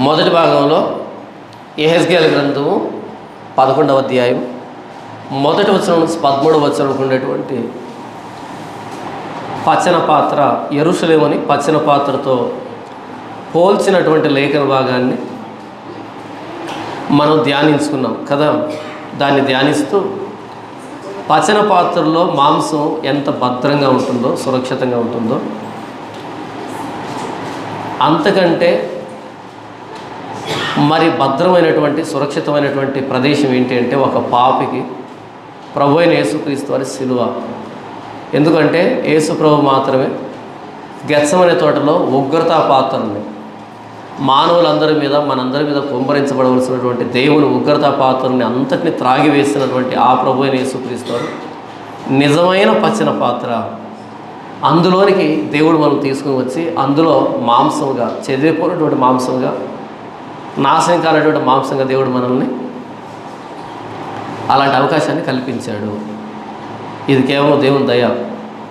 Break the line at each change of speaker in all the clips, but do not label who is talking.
మొదటి భాగంలో యెహెజ్కేలు గ్రంథము 11వ అధ్యాయం మొదటి వచనం నుంచి 13వ వచనంకు ఉండేటువంటి పచ్చన పాత్ర, యెరూషలేముని పచ్చన పాత్రతో పోల్చినటువంటి లేఖన భాగాన్ని మనం ధ్యానించుకున్నాం కదా. దాన్ని ధ్యానిస్తూ పచ్చన పాత్రలో మాంసం ఎంత భద్రంగా ఉంటుందో, సురక్షితంగా ఉంటుందో, అంతకంటే మరి భద్రమైనటువంటి సురక్షితమైనటువంటి ప్రదేశం ఏంటి అంటే ఒక పాపికి ప్రభు అయిన యేసుక్రీస్తు వారి సిలువ. ఎందుకంటే యేసు ప్రభు మాత్రమే గెత్సెమనే తోటలో ఉగ్రతా పాత్రని మానవులందరి మీద, మనందరి మీద కుమ్మరించబడవలసినటువంటి దేవుని ఉగ్రతా పాత్రని అంతటిని త్రాగివేసినటువంటి ఆ ప్రభు అయిన యేసుక్రీస్తు వారు నిజమైన పచ్చన పాత్ర. అందులోనికి దేవుడు మనం తీసుకుని వచ్చి అందులో మాంసంగా, చెదిరిపోయినటువంటి మాంసంగా, నాశనం కానటువంటి మాంసంగా దేవుడు మనల్ని అలాంటి అవకాశాన్ని కల్పించాడు. ఇది కేవలం దేవుని దయ,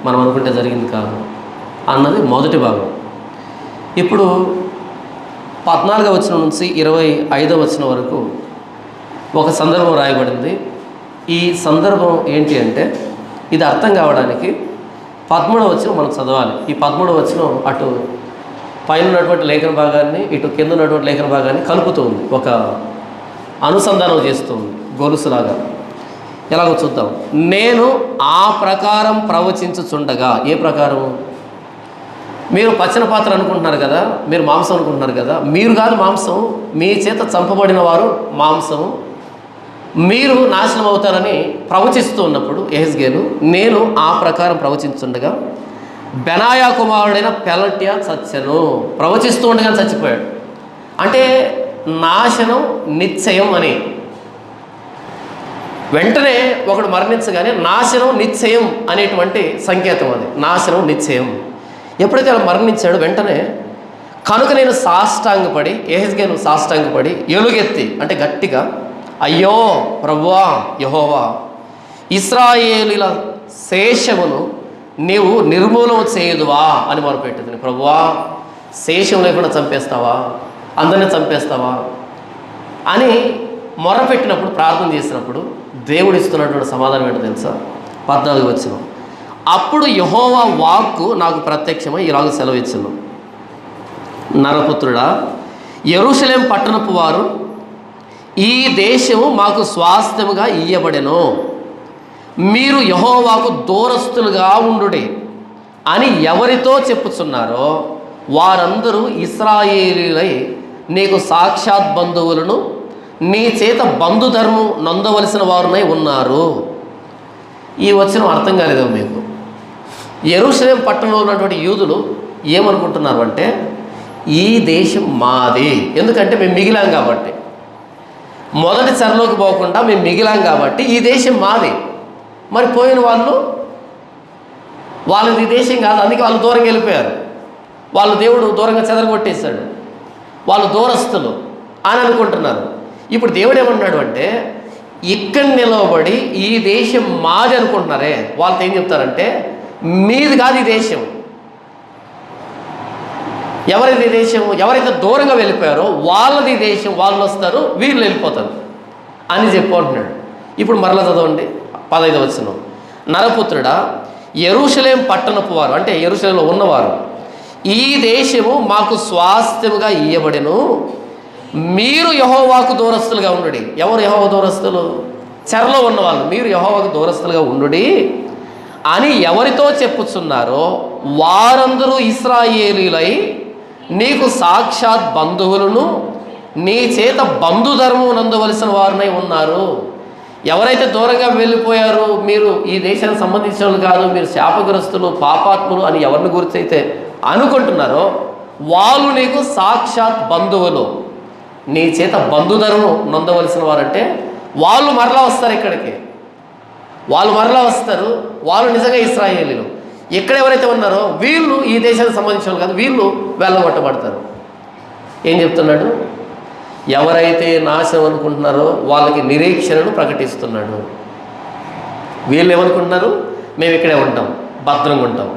మనం అనుకుంటే జరిగింది కాదు అన్నది మొదటి భాగం. ఇప్పుడు 14వ వచనం నుంచి 25వ వచనం వరకు ఒక సందర్భం రాయబడింది. ఈ సందర్భం ఏంటి అంటే ఇది అర్థం కావడానికి 13వ వచనం మనం చదవాలి. ఈ 13వ వచనం అటు పైన ఉన్నటువంటి లేఖన భాగాన్ని, ఇటు కింద ఉన్నటువంటి లేఖన భాగాన్ని కలుపుతూ ఉంది, ఒక అనుసంధానం చేస్తూ ఉంది, గొలుసులాగా. ఎలాగో చూద్దాం. నేను ఆ ప్రకారం ప్రవచించుచుండగా, ఏ ప్రకారం? మీరు పచ్చన పాత్ర అనుకుంటున్నారు కదా, మీరు మాంసం అనుకుంటున్నారు కదా. మీరు కాదు మాంసం, మీ చేత చంపబడిన వారు మాంసం, మీరు నాశనం అవుతారని ప్రవచిస్తూ ఉన్నప్పుడు యెహెజ్కేలు నేను ఆ ప్రకారం ప్రవచించుండగా బెనాయా కుమారుడైన పెలట్యా చచ్చెను. ప్రవచిస్తూ ఉండగానే చచ్చిపోయాడు. అంటే నాశనం నిశ్చయం అని. వెంటనే ఒకడు మరణించగానే నాశనం నిశ్చయం అనేటువంటి సంకేతం అది. నాశనం నిశ్చయం. ఎప్పుడైతే అలా మరణించాడో వెంటనే కనుక నేను సాష్టాంగపడి, యెహెజ్కేలు సాష్టాంగపడి ఎలుగెత్తి, అంటే గట్టిగా, అయ్యో ప్రభువా యెహోవా, ఇశ్రాయేలీల శేషమును నీవు నిర్మూలన చేయదువా అని మొరపెట్టింది. ప్రభువా, శేషం లేకుండా చంపేస్తావా, అందరినీ చంపేస్తావా అని మొరపెట్టినప్పుడు, ప్రార్థన చేసినప్పుడు దేవుడు ఇస్తున్నటువంటి సమాధానం ఏంటో తెలుసా? 14వ వచనం. అప్పుడు యెహోవా వాక్కు నాకు ప్రత్యక్షమై ఇలాగ సెలవు ఇచ్చును, నరపుత్రుడా, యెరూషలేం పట్టణపు వారు ఈ దేశము మాకు స్వాస్థ్యముగా ఇయ్యబడెను, మీరు యెహోవాకు దూరస్తులుగా ఉండుడి అని ఎవరితో చెప్పుచున్నారో వారందరూ ఇశ్రాయేలీలై నీకు సాక్షాత్ బంధువులను, నీ చేత బంధుధర్మం నొందవలసిన వారునై ఉన్నారు. ఈ వచనం అర్థం కాలేదా మీకు? యెరూషలేం పట్టణంలో ఉన్నటువంటి యూదులు ఏమనుకుంటున్నారు అంటే, ఈ దేశం మాది, ఎందుకంటే మేము మిగిలాం కాబట్టి, మొదటి చెరలోకి పోకుండా మేము మిగిలాం కాబట్టి ఈ దేశం మాది. మరి పోయిన వాళ్ళది ఈ దేశం కాదు, అందుకే వాళ్ళు దూరంగా వెళ్ళిపోయారు. వాళ్ళు దేవుడు దూరంగా చెదరగొట్టేశాడు, వాళ్ళు దూరస్తులు అని అనుకుంటున్నారు. ఇప్పుడు దేవుడు ఏమన్నాడు అంటే, ఇక్కడ నిలవబడి ఈ దేశం మాది అనుకుంటున్నారే, వాళ్ళతో ఏం చెప్తారంటే, మీది కాదు ఈ దేశం. ఎవరిది దేశం? ఎవరైతే దూరంగా వెళ్ళిపోయారో వాళ్ళది దేశం, వాళ్ళు వస్తారు, వీళ్ళు వెళ్ళిపోతారు అని చెప్పుకుంటున్నాడు. ఇప్పుడు మరలా చదవండి 15వ వచనం. నరపుత్రుడా, యెరూషలేం పట్టణపు వారు, అంటే యెరూషలేంలో ఉన్నవారు, ఈ దేశము మాకు స్వాస్థ్యముగా ఇయ్యబడెను, మీరు యెహోవాకు దూరస్తులుగా ఉండుడి. ఎవరు యెహోవా దూరస్తులు? చెరలో ఉన్నవాళ్ళు. మీరు యెహోవాకు దూరస్తులుగా ఉండుడి అని ఎవరితో చెప్పుచున్నారో వారందరూ ఇశ్రాయేలీలై నీకు సాక్షాత్ బంధువులను, నీ చేత బంధుధర్మం నందవలసిన వారునై ఉన్నారు. ఎవరైతే దూరంగా వెళ్ళిపోయారో, మీరు ఈ దేశానికి సంబంధించిన వాళ్ళు కాదు, మీరు శాపగ్రస్తులు, పాపాత్ములు అని ఎవరిని గురించి అయితే అనుకుంటున్నారో వాళ్ళు నీకు సాక్షాత్ బంధువులు, నీ చేత బంధుధర్మం నొందవలసిన వారంటే వాళ్ళు మరలా వస్తారు ఇక్కడికి, వాళ్ళు మరలా వస్తారు, వాళ్ళు నిజంగా ఇశ్రాయేలీలు. ఇక్కడ ఎవరైతే ఉన్నారో వీళ్ళు ఈ దేశానికి సంబంధించిన వాళ్ళు కాదు, వీళ్ళు వెళ్ళగొట్టబడతారు. ఏం చెప్తున్నాడు? ఎవరైతే నాశనం అనుకుంటున్నారో వాళ్ళకి నిరీక్షణను ప్రకటిస్తున్నాడు. వీళ్ళు ఏమనుకుంటున్నారు? మేము ఇక్కడే ఉంటాం, భద్రంగా ఉంటాం.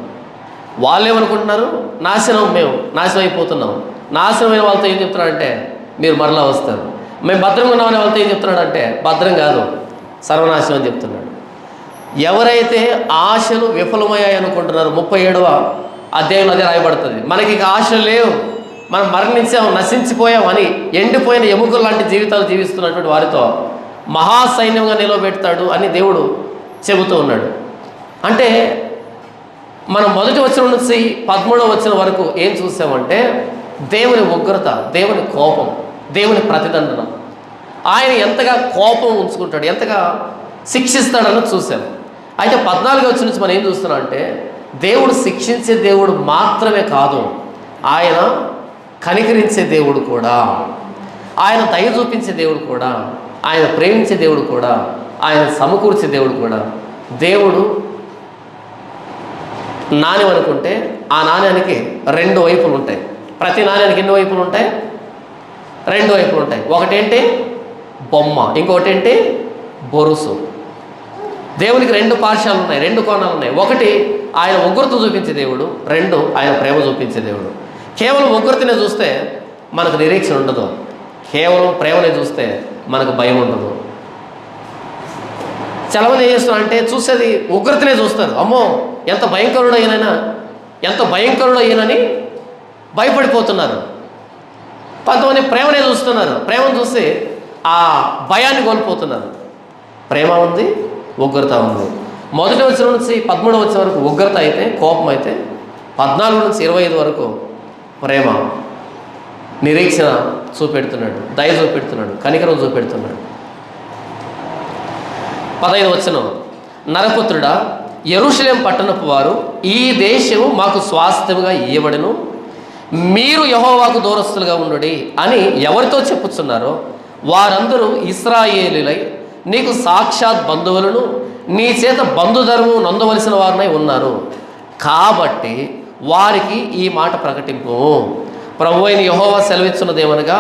వాళ్ళు ఏమనుకుంటున్నారు? నాశనం, మేము నాశనం అయిపోతున్నాం. నాశనమైన వాళ్ళతో ఏం చెప్తున్నారంటే, మీరు మరలా వస్తారు. మేము భద్రంగా ఉన్నామని వాళ్ళతో ఏం చెప్తున్నాడంటే భద్రం కాదు, సర్వనాశనం అని చెప్తున్నాడు. ఎవరైతే ఆశలు విఫలమయ్యాయి అనుకుంటున్నారో 37వ అధ్యాయంలో అదే రాయబడుతుంది. మనకి ఇక ఆశలు లేవు, మనం మరణించాం, నశించిపోయాం అని ఎండిపోయిన ఎముకలు లాంటి జీవితాలు జీవిస్తున్నటువంటి వారితో మహాసైన్యంగా నిలవబెడతాడు అని దేవుడు చెబుతూ ఉన్నాడు. అంటే మనం మొదటి వచనం నుంచి 13వ వచనం వరకు ఏం చూసామంటే దేవుని ఉగ్రత, దేవుని కోపం, దేవుని ప్రతిదండన, ఆయన ఎంతగా కోపం ఉంచుకుంటాడు, ఎంతగా శిక్షిస్తాడన్నది చూసాం. అయితే 14వ వచనం నుంచి మనం ఏం చూస్తున్నాం అంటే దేవుడు శిక్షించే దేవుడు మాత్రమే కాదు, ఆయన కనికరించే దేవుడు కూడా, ఆయన దయ చూపించే దేవుడు కూడా, ఆయన ప్రేమించే దేవుడు కూడా, ఆయన సమకూర్చే దేవుడు కూడా. దేవుడు నాణ్యం అనుకుంటే ఆ నాణ్యానికి 2 వైపులు ఉంటాయి. ప్రతి నాణ్యానికి ఎన్ని వైపులు ఉంటాయి? 2 వైపులు ఉంటాయి. ఒకటేంటి బొమ్మ, ఇంకొకటి ఏంటి బొరుసు. దేవునికి 2 పార్శ్వాలు ఉన్నాయి, 2 కోణాలు ఉన్నాయి. ఒకటి ఆయన ఉగ్రత చూపించే దేవుడు, 2 ఆయన ప్రేమ చూపించే దేవుడు. కేవలం ఉగ్రతనే చూస్తే మనకు నిరీక్షణ ఉండదు, కేవలం ప్రేమనే చూస్తే మనకు భయం ఉండదు. చాలామంది ఏం చేస్తున్నారు అంటే చూసేది ఉగ్రతనే చూస్తారు, అమ్మో ఎంత భయంకరుడు అయినా, ఎంత భయంకరుడు అయినని భయపడిపోతున్నారు. కొంతమంది ప్రేమనే చూస్తున్నారు, ప్రేమను చూసి ఆ భయాన్ని కోల్పోతున్నారు. ప్రేమ ఉంది, ఉగ్రత ఉంది. మొదటి వచనం నుంచి 13వ వచనం వరకు ఉగ్రత అయితే, కోపం అయితే, 14 నుంచి 25 వరకు ప్రేమ, నిరీక్షణ చూపెడుతున్నాడు, దయ చూపెడుతున్నాడు, కనికరం చూపెడుతున్నాడు. 15వ వచనం, నరపుత్రుడా, యెరూషలేము పట్టణపు వారు ఈ దేశము మాకు స్వాస్థ్యముగా ఇయ్యబడెను, మీరు యెహోవాకు దూరస్తులుగా ఉండుడి అని ఎవరితో చెప్పుచున్నారో వారందరూ ఇశ్రాయేలీలై నీకు సాక్షాత్ బంధువులను, నీ చేత బంధుధర్మం నొందవలసిన వారినై ఉన్నారు. కాబట్టి వారికి ఈ మాట ప్రకటింపు. ప్రభువైన యెహోవా సెలవిస్తున్నదేమనగా,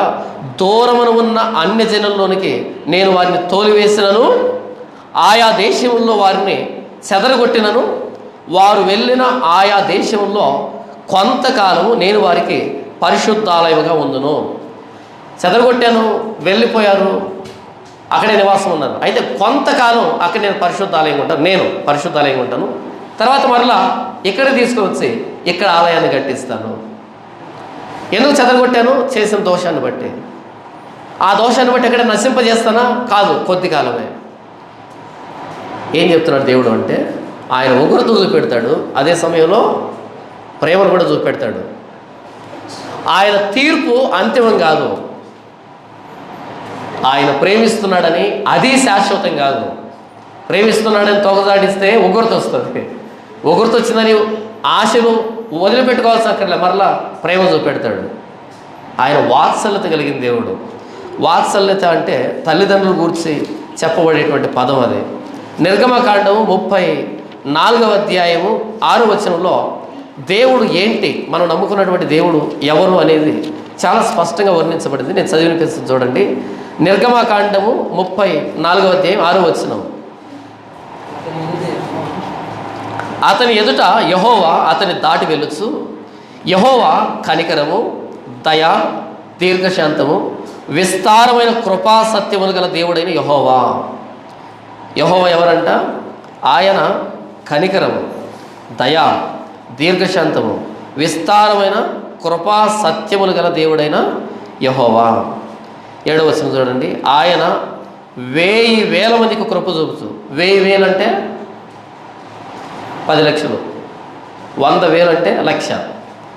దూరమున ఉన్న అన్య జనుల్లోనికి నేను వారిని తోలివేసినను, ఆయా దేశంలో వారిని చెదరగొట్టినను, వారు వెళ్ళిన ఆయా దేశంలో కొంతకాలము నేను వారికి పరిశుద్ధాలయముగా ఉందును. చెదరగొట్టాను, వెళ్ళిపోయారు, అక్కడే నివాసం ఉన్నారు. అయితే కొంతకాలం అక్కడ నేను పరిశుద్ధాలయంగా ఉంటాను, నేను పరిశుద్ధాలయంగా ఉంటాను. తర్వాత మరలా ఇక్కడ తీసుకువచ్చి ఇక్కడ ఆలయాన్ని కట్టిస్తాను. ఎందుకు చెదరగొట్టాను? చేసిన దోషాన్ని బట్టి. ఆ దోషాన్ని బట్టి ఎక్కడ నశింపజేస్తానా? కాదు, కొద్ది కాలమే. ఏం చెప్తున్నాడు దేవుడు అంటే, ఆయన ఉగ్రత చూపెడతాడు, అదే సమయంలో ప్రేమను కూడా చూపెడతాడు. ఆయన తీర్పు అంతిమం కాదు, ఆయన ప్రేమిస్తున్నాడని అది శాశ్వతం కాదు. ప్రేమిస్తున్నాడని తొగదాడిస్తే ఉగ్రత వస్తుంది. ఉగ్రత వచ్చిందని ఆశలు వదిలిపెట్టుకోవాల్సిన అక్కర్లే, మరలా ప్రేమ చూపెడతాడు. ఆయన వాత్సల్యత కలిగిన దేవుడు. వాత్సల్యత అంటే తల్లిదండ్రుల గురించి చెప్పబడేటువంటి పదం అది. నిర్గమకాండము 34వ అధ్యాయము 6వ వచనంలో దేవుడు ఏంటి, మనం నమ్ముకున్నటువంటి దేవుడు ఎవరు అనేది చాలా స్పష్టంగా వర్ణించబడింది. నేను చదివినిపిస్తుంది చూడండి. నిర్గమకాండము 34వ అధ్యాయం 6వ వచనం. అతని ఎదుట యెహోవా అతని దాటి వెళ్ళొచ్చు. యెహోవా కనికరము, దయ, దీర్ఘశాంతము, విస్తారమైన కృపా సత్యములు గల దేవుడైన యెహోవా. యెహోవా ఎవరంట? ఆయన కనికరము, దయ, దీర్ఘశాంతము, విస్తారమైన కృపా సత్యములు గల దేవుడైన యెహోవా. 7వ వచనం చూడండి. ఆయన 1000 మందికి కృప చూపుతూ, 1000 అంటే 10 లక్షలు, 100,000 అంటే 1,00,000,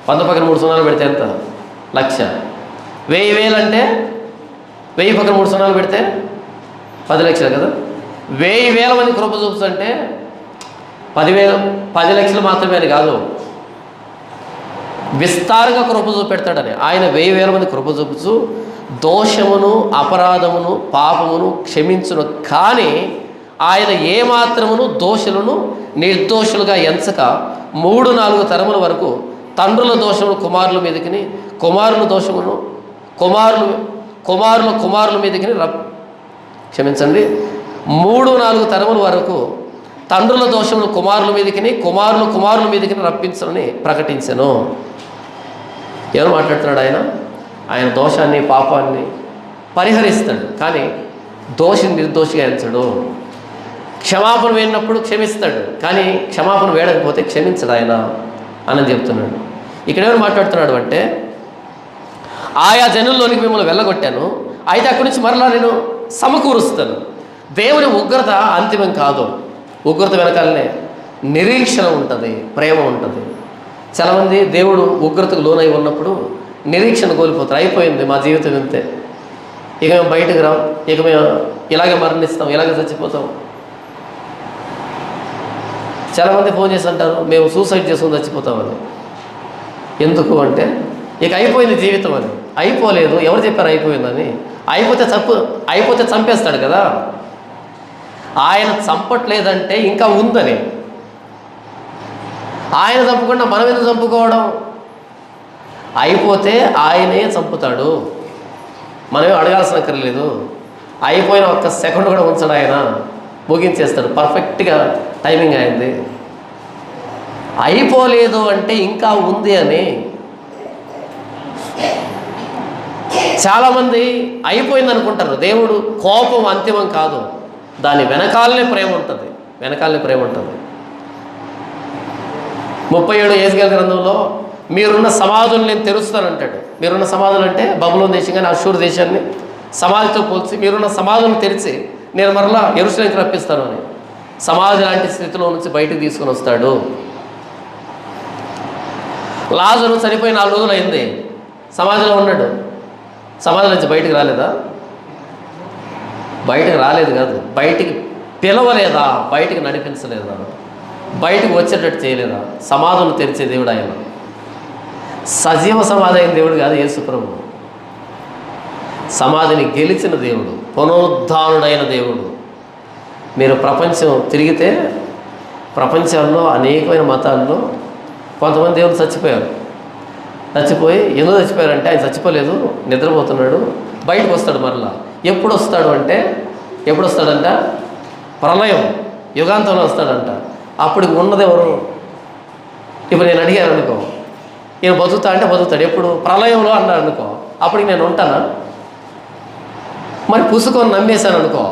100 పక్కన 3 సున్నాలు పెడితే ఎంత? 1,00,000. 1000 అంటే 1000 పక్కన 3 సున్నాలు పెడితే 10 లక్షలు కదా. 1000 మంది కృప చూపుతుంటే 10 లక్షలు మాత్రమే అని కాదు, విస్తారంగా కృప చూపెడతాడని. ఆయన 1000 మంది కృప చూపుచు దోషమును, అపరాధమును, పాపమును క్షమించును. కానీ ఆయన ఏమాత్రమును దోషులను నిర్దోషులుగా ఎంచక 3-4 తరముల వరకు తండ్రుల దోషమును కుమారుల మీదకిని, కుమారుల దోషమును కుమారుల మీదకిని క్షమించండి 3-4 తరముల వరకు తండ్రుల దోషమును కుమారుల మీదకిని, కుమారుల మీదకిని రప్పించని ప్రకటించను. ఎవరు మాట్లాడుతున్నాడు ఆయన? ఆయన దోషాన్ని పాపాన్ని పరిహరిస్తాడు, కానీ దోషిని నిర్దోషిగా ఎంచడు. క్షమాపణ వేడినప్పుడు క్షమిస్తాడు, కానీ క్షమాపణ వేడకపోతే క్షమించడు ఆయన అని చెప్తున్నాడు. ఇక్కడ ఎవరు మాట్లాడుతున్నాడు అంటే, ఆయా జనుల్లోనికి మిమ్మల్ని వెళ్ళగొట్టాను, అయితే అక్కడి నుంచి మరలా నేను సమకూరుస్తాను. దేవుని ఉగ్రత అంతిమం కాదు. ఉగ్రత వెనకాలనే నిరీక్షణ ఉంటుంది, ప్రేమ ఉంటుంది. చాలామంది దేవుడు ఉగ్రతకు లోనై ఉన్నప్పుడు నిరీక్షణ కోల్పోతారు. అయిపోయింది మా జీవితం ఇంతే, ఇక మేము బయటకు రాం, ఇక మేము ఇలాగే మరణిస్తాం, ఇలాగే చచ్చిపోతాం. చాలామంది ఫోన్ చేసి అంటారు మేము సూసైడ్ చేసుకుని చచ్చిపోతామని. ఎందుకు అంటే ఇక అయిపోయింది జీవితం అని. అయిపోలేదు, ఎవరు చెప్పారు అయిపోయిందని? అయిపోతే చంపేస్తాడు కదా. ఆయన చంపట్లేదంటే ఇంకా ఉందని. ఆయన చంపకుండా మనం ఎందుకు చంపుకోవడం? అయిపోతే ఆయనే చంపుతాడు, మనమే అడగాల్సిన అక్కర్లేదు. అయిపోయిన ఒక్క సెకండ్ కూడా ఉంచడు, ఆయన ముగించేస్తాడు. పర్ఫెక్ట్గా టైమింగ్ అయింది. అయిపోలేదు అంటే ఇంకా ఉంది అని. చాలామంది అయిపోయింది అనుకుంటారు. దేవుడు కోపం అంతిమం కాదు, దాని వెనకాలనే ప్రేమ ఉంటుంది, వెనకాలనే ప్రేమ ఉంటుంది. 37 యేస్కేలు గ్రంథంలో మీరున్న సమాధులు నేను తెరుస్తానంటాడు. మీరున్న సమాధులు అంటే బబులోను దేశం కానీ అషూరు దేశాన్ని సమాధితో పోల్చి మీరున్న సమాధులను తెరిచి నేను మరలా యెరూషలేముకి రప్పిస్తాను అని. సమాధి లాంటి స్థితిలో నుంచి బయటకు తీసుకుని వస్తాడు. లాజరు చనిపోయి 4 రోజులు అయింది, సమాధిలో ఉన్నాడు. సమాధి నుంచి బయటికి రాలేదా? బయటకు రాలేదు కాదు, బయటికి పిలవలేదా? బయటికి నడిపించలేదా? బయటకు వచ్చేటట్టు చేయలేదా? సమాధులు తెరిచే దేవుడు ఆయన. సజీవ సమాధి అయిన దేవుడు కాదు యేసు ప్రభువు. సమాధిని గెలిచిన దేవుడు, పునరుద్ధానుడైన దేవుడు. మీరు ప్రపంచం తిరిగితే ప్రపంచంలో అనేకమైన మతాల్లో కొంతమంది దేవుడు చచ్చిపోయారు. చచ్చిపోయి ఎందుకు చచ్చిపోయారంటే ఆయన చచ్చిపోలేదు, నిద్రపోతున్నాడు, బయటకు వస్తాడు. మరలా ఎప్పుడు వస్తాడు అంటే, ఎప్పుడు వస్తాడంట? ప్రళయం యుగాంతంలో వస్తాడంట. అప్పుడు ఉన్నది ఎవరు? ఇప్పుడు నేను అడిగాను అనుకో, నేను బతుకుతా అంటే బతుకుతాడు. ఎప్పుడు? ప్రళయంలో అన్నాడు అనుకో, అప్పటికి నేను ఉంటానా? మరి పుసుకొని నమ్మేశాను అనుకో,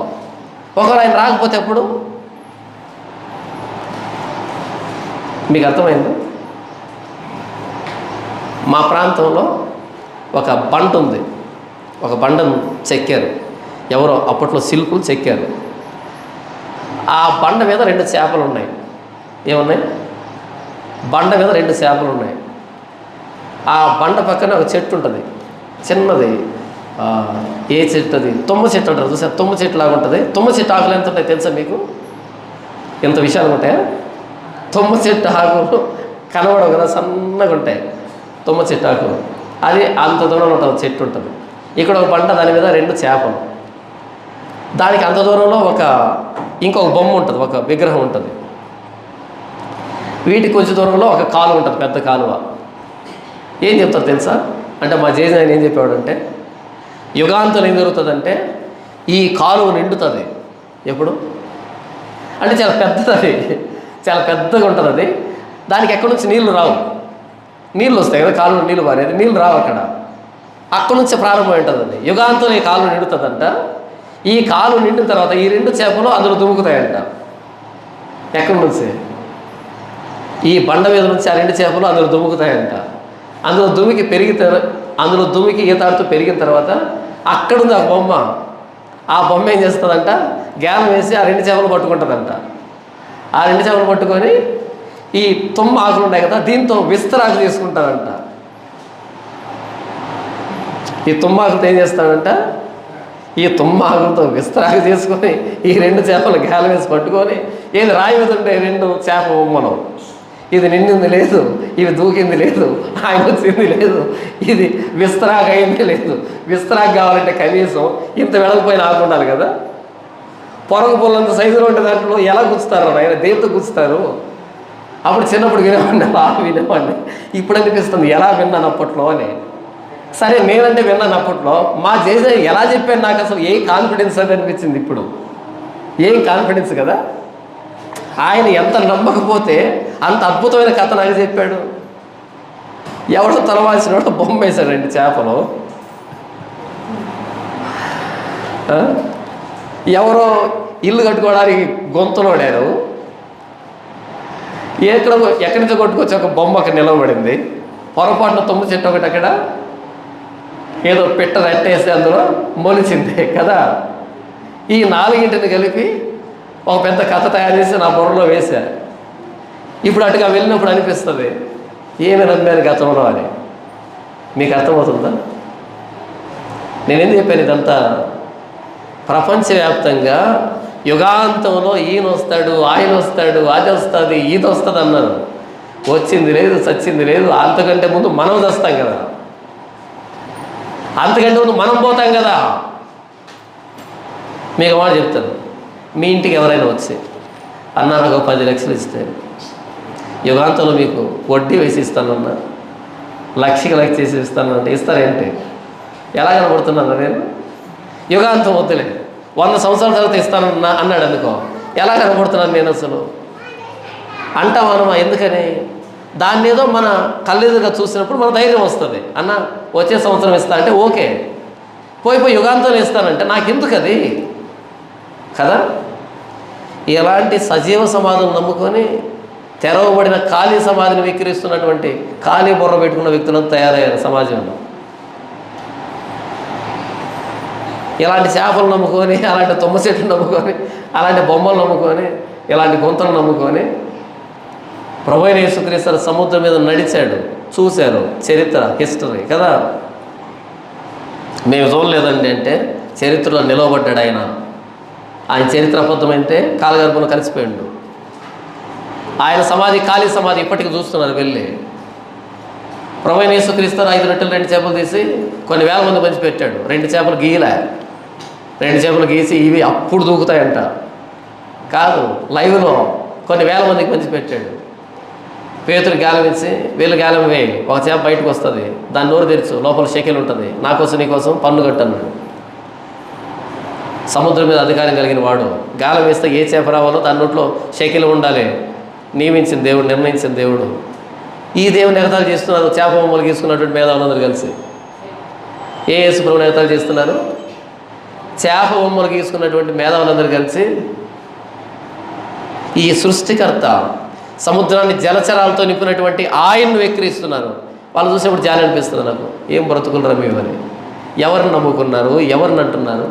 ఒకవేళ ఆయన రాకపోతే ఎప్పుడు? మీకు అర్థమైంది? మా ప్రాంతంలో ఒక బండ ఉంది, ఒక బండను చెక్కారు ఎవరో, అప్పట్లో శిల్పులు చెక్కారు. ఆ బండ మీద 2 చేపలు ఉన్నాయి. ఏమున్నాయి? బండ మీద 2 చేపలు ఉన్నాయి. ఆ బండ పక్కన ఒక చెట్టు ఉంటుంది చిన్నది. ఏ చెట్టు అది? తుమ్మ చెట్టు అంటారు చూసారు, తుమ్మ చెట్టు లాగా ఉంటుంది. తుమ్మ చెట్టు ఆకులు ఎంత ఉంటాయి తెలుసా మీకు? ఎంత విషయాలు ఉంటాయా? తుమ్మ చెట్టు ఆకులు కనబడవు కదా, సన్నగా ఉంటాయి తుమ్మ చెట్టు ఆకులు. అది అంత దూరంలో ఉంటుంది, చెట్టు ఉంటుంది. ఇక్కడ ఒక బండ, దాని మీద 2 చేపలు. దానికి అంత దూరంలో ఇంకొక బొమ్మ ఉంటుంది, ఒక విగ్రహం ఉంటుంది. వీటికి కొంచెం దూరంలో ఒక కాలువ ఉంటుంది, పెద్ద కాలువ. ఏం చెప్తారు తెలుసా? అంటే మా జేజీ ఆయన ఏం చెప్పాడంటే, యుగాంతం ఏం జరుగుతుందంటే ఈ కాలువ నిండుతుంది. ఎప్పుడు అంటే చాలా పెద్దది, చాలా పెద్దగా ఉంటుంది అది. దానికి ఎక్కడి నుంచి నీళ్లు రావు. నీళ్ళు వస్తాయి కదా, కాలువ నీళ్ళు పారేది, నీళ్ళు రావు అక్కడ నుంచి ప్రారంభమై ఉంటుంది అది. యుగాంతం ఈ కాలువ నిండుతుందంట. ఈ కాలువ నిండిన తర్వాత ఈ 2 చేపలు అందులో దుముకుతాయంట. ఎక్కడి నుంచి? ఈ బండ మీద నుంచి ఆ 2 చేపలు అందులో దుముకుతాయంట. అందులో దుమికి ఈతాడుతూ పెరిగిన తర్వాత అక్కడుంది ఆ బొమ్మ. ఆ బొమ్మ ఏం చేస్తుందంట? గ్యాలం వేసి ఆ 2 చేపలు పట్టుకుంటుందంట. ఆ 2 చేపలు పట్టుకొని ఈ తుమ్మ ఆకులు ఉన్నాయి కదా, దీంతో విస్తరాకు తీసుకుంటారంట. ఈ తుమ్మ ఆకులతో ఏం చేస్తాడంట? ఈ తుమ్మ ఆకులతో విస్తరాకు తీసుకొని ఈ 2 చేపలు గ్యాలం వేసి పట్టుకొని, ఏది రాయి మీద ఉంటే 2 చేప బొమ్మలు, ఇది నిండింది లేదు, ఇవి దూకింది లేదు, ఆయన వచ్చింది లేదు, ఇది విస్తరాకు అయింది లేదు. విస్తరాకు కావాలంటే కనీసం ఇంత వెడల్పోయిన ఆకు ఉండాలి కదా. పొరగ పొలంత సైజులో ఉంటే దాంట్లో ఎలా గుచ్చుతారు? ఆయన దేంతో గుచ్చుతారు? అప్పుడు చిన్నప్పుడు వినేవాడిని, అలా వినేవాడిని. ఇప్పుడు అనిపిస్తుంది ఎలా విన్నాను అప్పట్లో అని. సరే నేనంటే విన్నాను అప్పట్లో, మా జేజే ఎలా చెప్పాను నాకు అసలు ఏ కాన్ఫిడెన్స్ అది అనిపించింది. ఇప్పుడు ఏం కాన్ఫిడెన్స్ కదా. ఆయన ఎంత నమ్మకపోతే అంత అద్భుతమైన కథ నాకు చెప్పాడు. ఎవడో తలవాల్సిన బొమ్మ వేశాడు 2 చేపలు. ఎవరో ఇల్లు కట్టుకోవడానికి గొంతులోడారు, ఎక్కడి నుంచో కొట్టుకొచ్చి ఒక బొమ్మ అక్కడ నిలవబడింది. పొరపాటున తుమ్మ చెట్టు ఒకటి అక్కడ ఏదో పిట్ట రెట్టేసి అందులో మొలిచింది కదా. ఈ నాలుగింటిని కలిపి ఒక పెద్ద కథ తయారు చేసి నా బుర్రలో వేశా. ఇప్పుడు అటుగా వెళ్ళినప్పుడు అనిపిస్తుంది ఏమి నమ్మాను గతంలో అని. మీకు అర్థమవుతుందా? నేనేం చెప్పాను? ఇదంతా ప్రపంచవ్యాప్తంగా యుగాంతంలో ఈయన వస్తాడు, ఆయన వస్తాడు, అది వస్తుంది, ఇది వస్తుంది అన్నారు. వచ్చింది లేదు, చచ్చింది లేదు. అంతకంటే ముందు మనం వస్తాం కదా, అంతకంటే ముందు మనం పోతాం కదా. మీకు మాట చెప్తాను, మీ ఇంటికి ఎవరైనా వచ్చి అన్నా నాకు 10 లక్షలు ఇస్తే యుగాంతంలో మీకు వడ్డీ వేసి ఇస్తానన్నా, లక్షకి లక్ష చేసి ఇస్తానంటే ఇస్తారేంటి? ఎలా కనబడుతున్నాను నేను? యుగాంతం వద్దులే, 100 సంవత్సరాల తర్వాత ఇస్తానన్నా అన్నాడు అనుకో, ఎలా కనబడుతున్నాను నేను అసలు అంటాం అనమా? ఎందుకని? దాన్ని ఏదో మన కళ్ళెదురుగా చూసినప్పుడు మన ధైర్యం వస్తుంది. అన్న వచ్చే సంవత్సరం ఇస్తా అంటే ఓకే, పోయి యుగాంతంలో ఇస్తానంటే నాకు ఎందుకు అది కదా. ఇలాంటి సజీవ సమాధిని నమ్ముకొని తెరవబడిన ఖాళీ సమాధిని విక్రయిస్తున్నటువంటి ఖాళీ బుర్ర పెట్టుకున్న వ్యక్తులను తయారయ్యారు సమాజంలో. ఇలాంటి చేపలు నమ్ముకొని, అలాంటి తుమ్మ చెట్లు నమ్ముకొని, అలాంటి బొమ్మలు నమ్ముకొని, ఇలాంటి గుంతలు నమ్ముకొని ప్రభువైన యేసుక్రీస్తు సముద్రం మీద నడిచాడు, చూశారు. చరిత్ర, హిస్టరీ కదా. మేము చూడలేదండి అంటే చరిత్రలో నిలవబడ్డాడు ఆయన. ఆయన చరిత్ర అబద్ధమైతే కాలగర్భంలో కలిసిపోయాడు. ఆయన సమాధి ఖాళీ సమాధి ఇప్పటికీ చూస్తున్నారు వెళ్ళి. ప్రభువైన యేసుక్రీస్తు 5 రొట్టెలు 2 చేపలు తీసి కొన్ని వేల మంది పంచిపెట్టాడు. 2 చేపలు గీయలే, 2 చేపలు గీసి ఇవి అప్పుడు దూకుతాయంట కాదు, లైవ్లో కొన్ని వేల మందికి పంచిపెట్టాడు. పేతురు గాలం ఇచ్చి వీళ్ళు గాలం వేయి, ఒక చేప బయటకు వస్తుంది, దాని నోరు తెరుచు, లోపల షెకెల్ ఉంటుంది, నా కోసం నీ కోసం పన్ను కట్టన్నాడు. సముద్రం మీద అధికారం కలిగిన వాడు గాలం వేస్తే ఏ చేప రావాలో దాని నోట్లో షెకెల్ ఉండాలి, నియమించిన దేవుడు, నిర్ణయించిన దేవుడు. ఈ దేవుని ఎగతాలు చేస్తున్నారు చేప బొమ్మలు గీసుకున్నటువంటి మేధావులందరూ కలిసి. ఏ యేసుప్రభుని ఎగతాలు చేస్తున్నారు? చేప బొమ్మలు గీసుకున్నటువంటి మేధావులందరూ కలిసి ఈ సృష్టికర్త, సముద్రాన్ని జలచరాలతో నింపినటువంటి ఆయన్ను వెక్కిరిస్తున్నారు. వాళ్ళు చూసేప్పుడు జాలి అనిపిస్తుంది నాకు. ఏం బ్రతుకులు రమ్మని, ఎవరిని నమ్ముకున్నారు, ఎవరిని అంటున్నారు?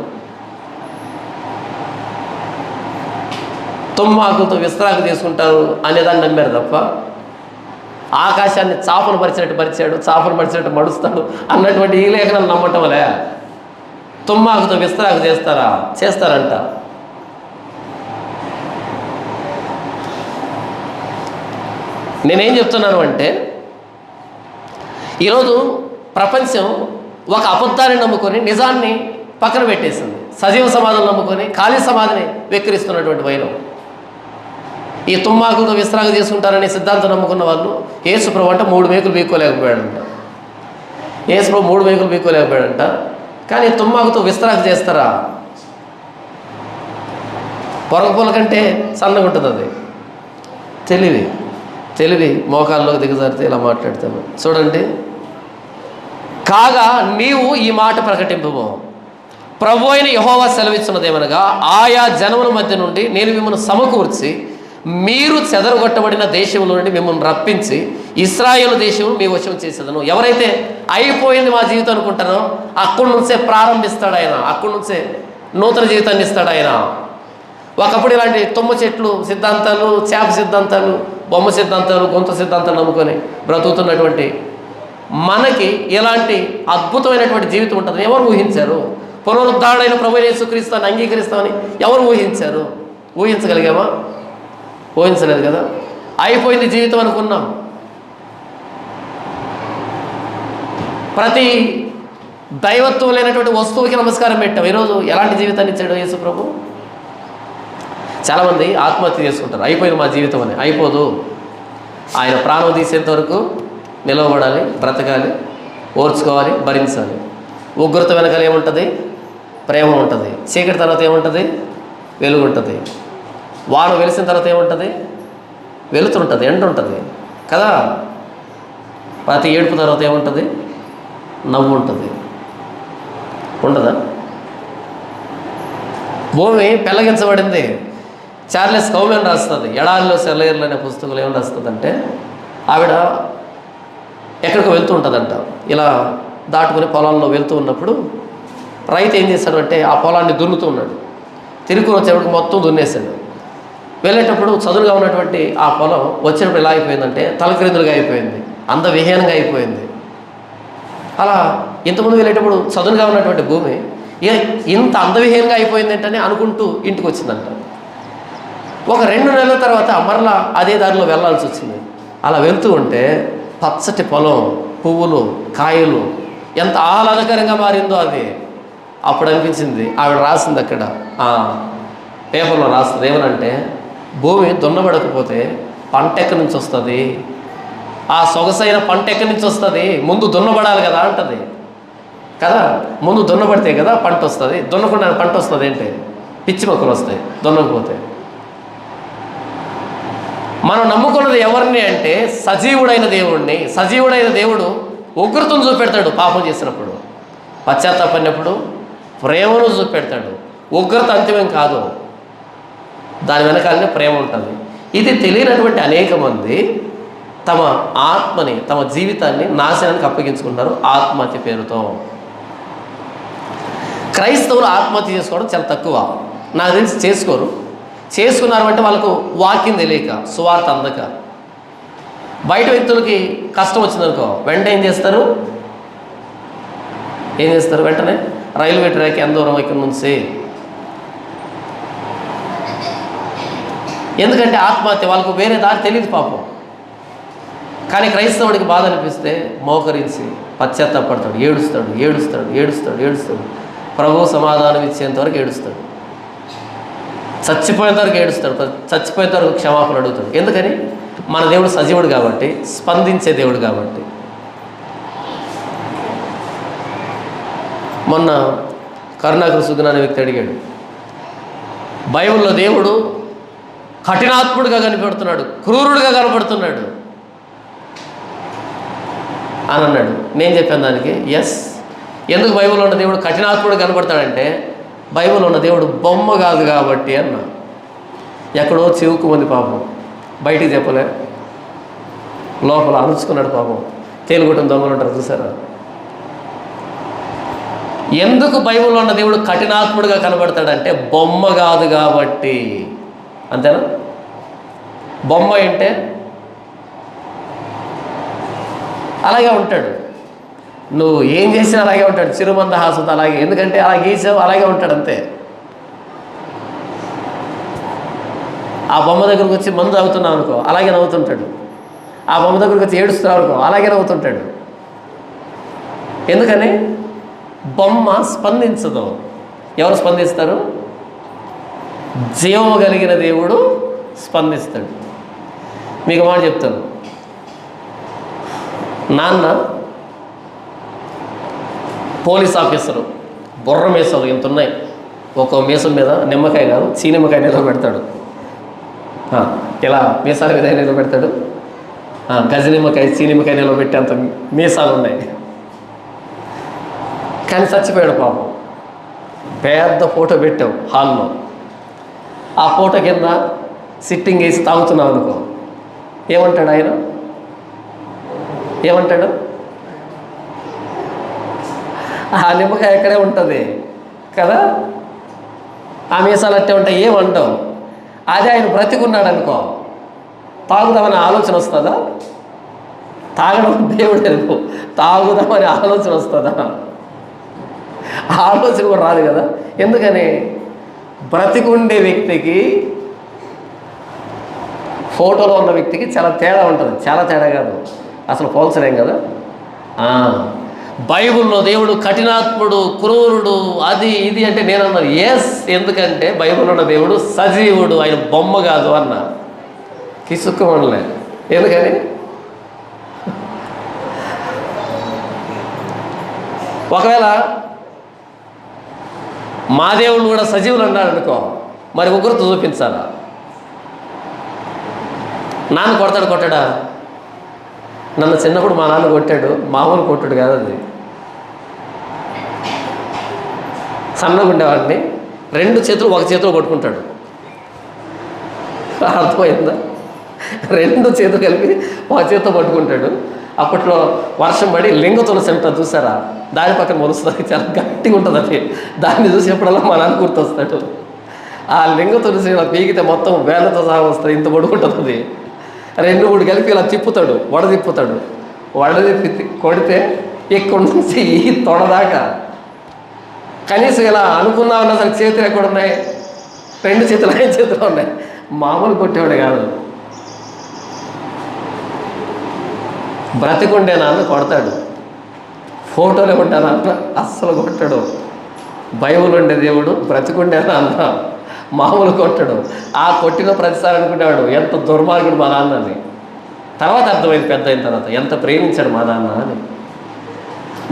తుమ్మాకులతో విశ్రాంతి తీసుకుంటారు అనేదాన్ని నమ్మారు తప్ప, ఆకాశాన్ని చాపను పరిచినట్టు పరిచాడు, చాపను పరిచినట్టు మడుస్తాడు అన్నటువంటి ఈ లేఖనాలు నమ్మటం వలే తుమ్మాకుతో విశ్రాంతి చేస్తారంట. నేనేం చెప్తున్నాను అంటే, ఈరోజు ప్రపంచం ఒక అబద్ధాన్ని నమ్ముకొని నిజాన్ని పక్కన పెట్టేసింది. సజీవ సమాధిని నమ్ముకొని ఖాళీ సమాధిని వెక్కిరిస్తున్నటువంటి వైనం. ఈ తుమ్మాకుతో విశ్రాంతి తీసుకుంటారనే సిద్ధాంతం నమ్ముకున్న వాళ్ళు యేసుప్రభు అంటే 3 మేకులు బీక్కోలేకపోయాడంట. యేసుప్రభు 3 మేకులు బీక్కోలేకపోయాడంట. కానీ తుమ్మాకుతో విశ్రాంతి చేస్తారా? పొరగపూల కంటే సన్నగా ఉంటుంది అది. తెలివి మోకాల్లోకి దిగజారితే ఇలా మాట్లాడతాము. చూడండి, కాగా నీవు ఈ మాట ప్రకటింపము, ప్రభు అయిన యెహోవా సెలవిస్తున్నదేమనగా, ఆయా జనముల మధ్య నుండి నేను మిమ్మల్ని సమకూర్చి మీరు చెదరగొట్టబడిన దేశంలో నుండి మిమ్మల్ని రప్పించి ఇశ్రాయేలు దేశం మీ వశం చేసేదను. ఎవరైతే అయిపోయింది మా జీవితం అనుకుంటారో అక్కడి నుంచే ప్రారంభిస్తాడు ఆయన, అక్కడి నుంచే నూతన జీవితాన్ని ఇస్తాడు ఆయన. ఒకప్పుడు ఇలాంటి తుమ్మ చెట్లు సిద్ధాంతాలు, చేప సిద్ధాంతాలు, బొమ్మ సిద్ధాంతాలు, గొంత సిద్ధాంతాలు నమ్ముకొని బ్రతుకుతున్నటువంటి మనకి ఇలాంటి అద్భుతమైనటువంటి జీవితం ఉంటుందని ఎవరు ఊహించారు? పునరుద్ధరణైన ప్రభువైన యేసుక్రీస్తుని అంగీకరిస్తామని ఎవరు ఊహించారు? ఊహించగలిగామా? ఊహించలేదు కదా. అయిపోయింది జీవితం అనుకున్నాం. ప్రతి దైవత్వం లేనటువంటి వస్తువుకి నమస్కారం పెట్టాం. ఈరోజు ఎలాంటి జీవితాన్ని ఇచ్చాడు యేసు ప్రభు? చాలామంది ఆత్మహత్య చేసుకుంటారు, అయిపోయింది మా జీవితం అని. అయిపోదు, ఆయన ప్రాణం తీసేంత వరకు నిలవబడాలి, బ్రతకాలి, ఓర్చుకోవాలి, భరించాలి. ఉగ్రత వెనకాల ఏముంటుంది? ప్రేమ ఉంటుంది. చీకటి తర్వాత ఏముంటుంది? వెలుగు ఉంటుంది. వాన వెలిసిన తర్వాత ఏముంటుంది? వెలుతుంటుంది, ఎండ ఉంటుంది కదా. ప్రతి ఏడుపు తర్వాత ఏముంటుంది? నవ్వు ఉంటుంది. ఉండదా? భూమి పెళ్ళగించబడింది. చార్లెస్ కౌమెన్ రాస్తుంది ఎడారిలో సెలయర్లు అనే పుస్తకంలో ఏమని రాస్తుందంటే, ఆవిడ ఎక్కడికో వెళ్తూ ఉంటుందంట. ఇలా దాటుకుని పొలాల్లో వెళ్తూ ఉన్నప్పుడు రైతు ఏం చేశాడంటే ఆ పొలాన్ని దున్నుతూ ఉన్నాడు. తిరుగు వచ్చేటప్పుడు మొత్తం దున్నేశాడు. వెళ్ళేటప్పుడు చదువుగా ఉన్నటువంటి ఆ పొలం వచ్చేటప్పుడు ఎలా అయిపోయిందంటే తలక్రిందులుగా అయిపోయింది, అందవిహీనంగా అయిపోయింది. అలా ఇంతకుముందు వెళ్ళేటప్పుడు చదునుగా ఉన్నటువంటి భూమి ఇంత అందవిహీనంగా అయిపోయింది ఏంటని అనుకుంటూ ఇంటికి వచ్చిందంట. ఒక 2 నెలల తర్వాత మరలా అదే దారిలో వెళ్ళాల్సి వచ్చింది. అలా వెళ్తూ ఉంటే పచ్చటి పొలం, పువ్వులు, కాయలు ఎంత ఆహ్లాదకరంగా మారిందో అది. అప్పుడు అనిపించింది, ఆవిడ రాసింది అక్కడ పేపర్లో రాస్తుంది ఏమనంటే, భూమి దున్నబడకపోతే పంట ఎక్కడి నుంచి వస్తుంది, ఆ సొగసైన పంట ఎక్కడి నుంచి వస్తుంది, ముందు దున్నబడాలి కదా అంటది కదా. ముందు దున్నబడితే కదా పంట వస్తుంది, దున్నకుండా పంట వస్తుంది ఏంటి, పిచ్చి మొక్కలు వస్తాయి దున్నకపోతే. మనం నమ్ముకున్నది ఎవరిని అంటే సజీవుడైన దేవుడిని. సజీవుడైన దేవుడు ఉగ్రతను చూపెడతాడు పాపం చేసినప్పుడు, పశ్చాత్తాపడినప్పుడు ప్రేమను చూపెడతాడు. ఉగ్రత అంతిమం కాదు, దాని వెనకాలనే ప్రేమ ఉంటుంది. ఇది తెలియనటువంటి అనేక మంది తమ ఆత్మని, తమ జీవితాన్ని నాశనానికి అప్పగించుకుంటారు ఆత్మహత్య పేరుతో. క్రైస్తవులు ఆత్మహత్య చేసుకోవడం చాలా తక్కువ, నాకు తెలిసి చేసుకోరు. చేసుకున్నారంటే వాళ్ళకు వాక్యం తెలియక, సువార్త అందక. బయట వ్యక్తులకి కష్టం వచ్చిందనుకో వెంటనే ఏం చేస్తారు, వెంటనే రైల్వే ట్రాక్ ఎంత దూరం ఇక్కడ నుంచి. ఎందుకంటే ఆత్మహత్య వాళ్ళకు వేరే దారి తెలియదు పాపం. కానీ క్రైస్తవుడికి బాధ అనిపిస్తే మోకరించి పశ్చాత్తాపడతాడు, ఏడుస్తాడు ఏడుస్తాడు ఏడుస్తాడు ఏడుస్తాడు ప్రభు సమాధానం ఇచ్చేంత వరకు ఏడుస్తాడు, చచ్చిపోయేంత వరకు ఏడుస్తాడు, చచ్చిపోయేంత వరకు క్షమాపణ అడుగుతాడు. ఎందుకని? మన దేవుడు సజీవుడు కాబట్టి, స్పందించే దేవుడు కాబట్టి. మొన్న కరుణాకర్ సుగ్న అనే వ్యక్తి అడిగాడు, బైబిల్లో దేవుడు కఠినాత్ముడుగా కనపడుతున్నాడు, క్రూరుడుగా కనపడుతున్నాడు అని అన్నాడు. నేను చెప్పాను దానికి ఎస్. ఎందుకు బైబిల్లో ఉన్న దేవుడు కఠినాత్ముడు కనపడతాడంటే, బైబిల్లో ఉన్న దేవుడు బొమ్మ కాదు కాబట్టి అన్నా. ఎక్కడో చివుక్కుమంది పాపం, బయటికి చెప్పలే, లోపల అణుచుకున్నాడు పాపం. తేలుగుట్టం దొంగలు ఉంటారు చూసారా. ఎందుకు బైబిల్లో ఉన్న దేవుడు కఠినాత్ముడుగా కనబడతాడంటే బొమ్మ కాదు కాబట్టి. అంతేనా? బొమ్మ అంటే అలాగే ఉంటాడు, నువ్వు ఏం చేసినా అలాగే ఉంటాడు, చిరుమంద హాసత అలాగే. ఎందుకంటే అలా గీసావు అలాగే ఉంటాడు అంతే. ఆ బొమ్మ దగ్గరకు వచ్చి మందు తాగుతున్నావు అనుకో అలాగే నవ్వుతుంటాడు, ఆ బొమ్మ దగ్గరకు వచ్చి ఏడుస్తున్నావు అనుకో అలాగే నవ్వుతుంటాడు. ఎందుకని? బొమ్మ స్పందించదు. ఎవరు స్పందిస్తారు? జీవము కలిగిన దేవుడు స్పందిస్తాడు. మీకు మాట చెప్తాను, నాన్న పోలీస్ ఆఫీసరు, బుర్ర మీసాలు ఇంత ఉన్నాయి, ఒక్కో మీసం మీద నిమ్మకాయ కాదు చీనిమ్మకాయ నిలబెడతాడు. ఇలా మీసాల మీద నిలబెడతాడు, గజ నిమ్మకాయ చీనిమ్మకాయ నిలబెట్టి అంత మీసాలు ఉన్నాయి. కానీ చచ్చిపోయాడు పాపం. పెద్ద ఫోటో పెట్టావు హాల్లో, ఆ ఫోటో కింద సిట్టింగ్ వేసి తాగుతున్నావు అనుకో, ఏమంటాడు ఆయన? ఏమంటాడు? ఆ నిమ్మకాయ ఎక్కడే ఉంటుంది కదా, ఆ మీసాలు అట్టే ఉంటాయి, ఏమంటావు? అదే ఆయన బ్రతికున్నాడు అనుకో, తాగుదామని ఆలోచన వస్తుందా? తాగడం దేవుడు, తాగుదామని ఆలోచన వస్తుందా? ఆలోచన కూడా రాదు కదా. ఎందుకని? బ్రతికుండే వ్యక్తికి ఫోటోలో ఉన్న వ్యక్తికి చాలా తేడా ఉంటుంది. చాలా తేడా కాదు, అసలు పోల్చలేం కదా. బైబిల్లో దేవుడు కఠినాత్ముడు, క్రూరుడు, అది ఇది అంటే నేను అన్నాను ఎస్. ఎందుకంటే బైబిల్లో ఉన్న దేవుడు సజీవుడు, ఆయన బొమ్మ కాదు అన్న. కిసుక్కుమనలే. ఎందుకని? ఒకవేళ మా దేవుడు కూడా సజీవులు అన్నాడు అనుకో, మరి ఉగ్రత చూపించాలా? నాన్న కొట్టాడా? నన్ను చిన్నప్పుడు మా నాన్న కొట్టాడు, మామూలు కొట్టుడు కాదు అది. సన్నగా ఉండేవాడిని, రెండు చేతులు ఒక చేతిలో కొట్టుకుంటాడు. అర్థమైందా? రెండు చేతులు కలిపి ఒక చేతితో పట్టుకుంటాడు. అప్పట్లో వర్షం పడి లింగ తులసి అంటారు చూసారా, దాని పక్కన మొలుస్తుంది, చాలా గట్టిగా ఉంటుంది అది. దాన్ని చూసేప్పుడల్లా మా నాన్న గుర్తొస్తాడు. ఆ లింగ తులసి ఇలా పీకితే మొత్తం వేలతో సహా వస్తుంది, ఇంత పడుకుంటుంది అది. రెండు మూడు కలిపి ఇలా తిప్పుతాడు, వడదిప్పుతాడు. వడదిప్పి కొడితే ఇక్కడ నుంచి ఈ తొడదాకా కనీసం ఇలా అనుకుందామన్నా అసలు చేతులు ఎక్కడ ఉన్నాయి, రెండు చేతులు ఐదు చేతులు ఉన్నాయి. మామూలు కొట్టేవాడు కాదు. బ్రతికుండేనా అన్న కొడతాడు, ఫోటోలు ఉంటానా అన్న అస్సలు కొట్టాడు. బైబుల్ ఉండే దేవుడు బ్రతికుండేనా అన్న మామూలు కొట్టడు. ఆ కొట్టిన ప్రతిసారి అనుకునేవాడు ఎంత దుర్మార్గుడు మా నాన్న అని. తర్వాత అర్థమైంది పెద్ద అయిన తర్వాత ఎంత ప్రేమించాడు మా నాన్న అని.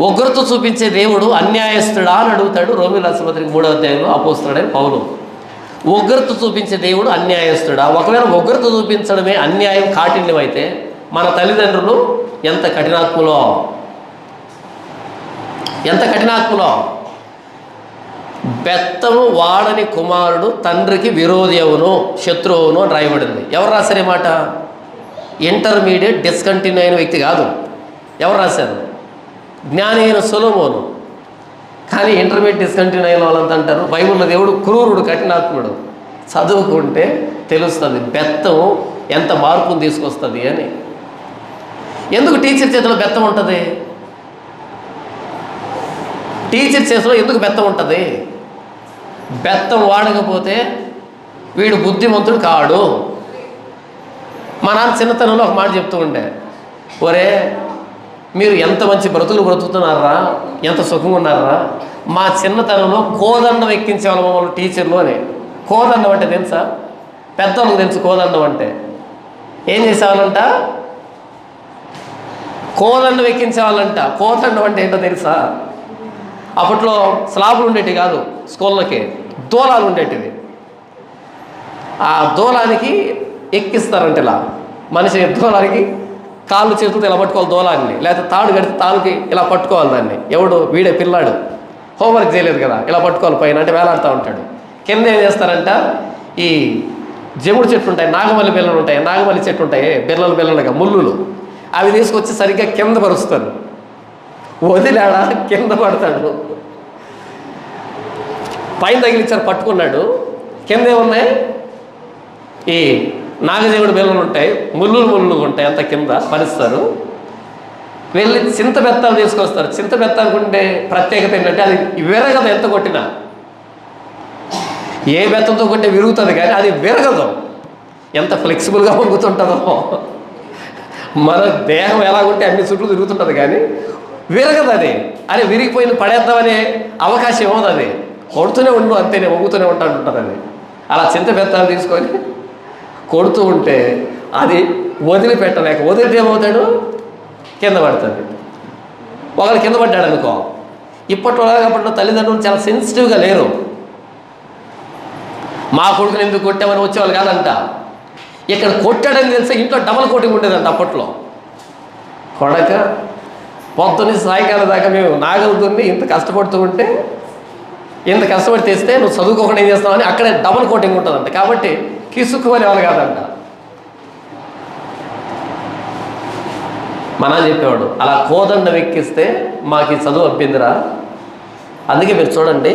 ఉగ్రత చూపించే దేవుడు అన్యాయస్తుడా అని అడుగుతాడు రోమీయుల రాసిన పత్రిక 3వ అధ్యాయంలో అపోస్తలుడైన పౌలు. ఉగ్రత చూపించే దేవుడు అన్యాయస్తుడా? ఒకవేళ ఉగ్రత చూపించడమే అన్యాయం కాఠిన్యం అయితే మన తల్లిదండ్రులు ఎంత కఠినాత్ములో, ఎంత కఠినాత్ములో. బెత్తము వాడని కుమారుడు తండ్రికి విరోధి అవును శత్రువును అని రాయబడింది. ఎవరు రాశారు ఈ మాట? ఇంటర్మీడియట్ డిస్కంటిన్యూ అయిన వ్యక్తి కాదు. ఎవరు రాశారు? జ్ఞాని అయిన సొలొమోను. కానీ ఇంటర్మీడియట్ డిస్కంటిన్యూ అయిన వాళ్ళంతా అంటారు బైబిల్లో దేవుడు క్రూరుడు, కఠినాత్ముడు. చదువుకుంటే తెలుస్తుంది బెత్తం ఎంత మార్పును తీసుకొస్తుంది అని. ఎందుకు టీచర్ చేతిలో బెత్తం ఉంటుంది? టీచర్ చేతిలో ఎందుకు బెత్తం ఉంటుంది? బెత్తం వాడకపోతే వీడు బుద్ధిమంతుడు కాడు. మా నాన్న చిన్నతనంలో ఒక మాట చెప్తూ ఉండే, ఒరే మీరు ఎంత మంచి బ్రతుకులు బ్రతుకుతున్నారా, ఎంత సుఖంగా ఉన్నారా. మా చిన్నతనంలో కోదండం ఎక్కించేవాళ్ళం మమ్మల్ని టీచర్లు అని. కోదండం అంటే తెలుసా? పెద్దవాళ్ళకి తెలుసు కోదండం అంటే. ఏం చేసేవాళ్ళంట? కోదండం ఎక్కించేవాళ్ళంట. కోదండం అంటే ఏంటో తెలుసా? అప్పట్లో స్లాబులు ఉండేటివి కాదు స్కూళ్ళకి, దూలాలు ఉండేటివి. ఆ దూలానికి ఎక్కిస్తారంట. ఇలా మనిషి దూలానికి కాళ్ళు చేతులతో ఇలా పట్టుకోవాలి దూలాన్ని, లేకపోతే తాడు కడితే తాడుకి ఇలా పట్టుకోవాలి దాన్ని. ఎవడు? వీడే పిల్లాడు, హోంవర్క్ చేయలేదు కదా, ఇలా పట్టుకోవాలి పైన అంటే వేలాడుతూ ఉంటాడు. కింద ఏం చేస్తారంట, ఈ జముడు చెట్లు ఉంటాయి, నాగమల్లి బిల్లలు ఉంటాయి, నాగమల్లి చెట్టు ఉంటాయి, బిల్లలుగా ముళ్ళులు, అవి తీసుకొచ్చి సరిగ్గా కింద పరుస్తారు. వదిలాడా కింద పడతాడు. పైన తగిలిచ్చారు పట్టుకున్నాడు, కింద ఏమున్నాయి? ఈ నాగజేవుడు బిల్లలు ఉంటాయి, ముళ్ళు ఉంటాయి, అంత కింద పరుస్తారు. వెళ్ళి చింత బెత్తాలు తీసుకొస్తారు. చింత బెత్తానికి ఉండే ప్రత్యేకత ఏంటంటే అది విరగదు. ఎంత కొట్టినా, ఏ బెత్తంతో కొట్టే విరుగుతుంది కానీ అది విరగదు. ఎంత ఫ్లెక్సిబుల్గా వంగుతుంటుందో. మన దేహం ఎలాగుంటే అన్ని చుట్టూ తిరుగుతుంటుంది కానీ విరగదు అది. అరే విరిగిపోయింది పడేద్దామనే అవకాశం ఏమవుతుంది? అది కొడుతూనే ఉండు, అంతేనే వంగుతూనే ఉంటుంది అది. అలా చింత బెత్తాలు తీసుకొని కొడుతూ ఉంటే అది వదిలిపెట్టలేక, వదిలితే ఏమవుతాడు? కింద పడుతుంది. ఒకళ్ళు కింద పడ్డాడు అనుకో, అప్పట్లో తల్లిదండ్రులు చాలా సెన్సిటివ్గా లేరు. మా కొడుకుని ఎందుకు కొట్టామని వచ్చేవాళ్ళు కాదంట. ఇక్కడ కొట్టాడని తెలిస్తే ఇంట్లో డబల్ కోటింగ్ ఉండేదంట అప్పట్లో. కొడక పొద్దున్న సాయంకాలం దాకా మేము నాగలుతుంది ఇంత కష్టపడుతూ ఉంటే, ఇంత కష్టపడి తెస్తే నువ్వు చదువుకోకుండా ఏం చేస్తావని అక్కడే డబల్ కోటింగ్ ఉంటుందంట. కాబట్టి కిసుక్కునే వాళ్ళు కాదంట. మన చెప్పేవాడు అలా కోదండం ఎక్కిస్తే మాకు ఈ చదువు అబ్బిందిరా. అందుకే మీరు చూడండి,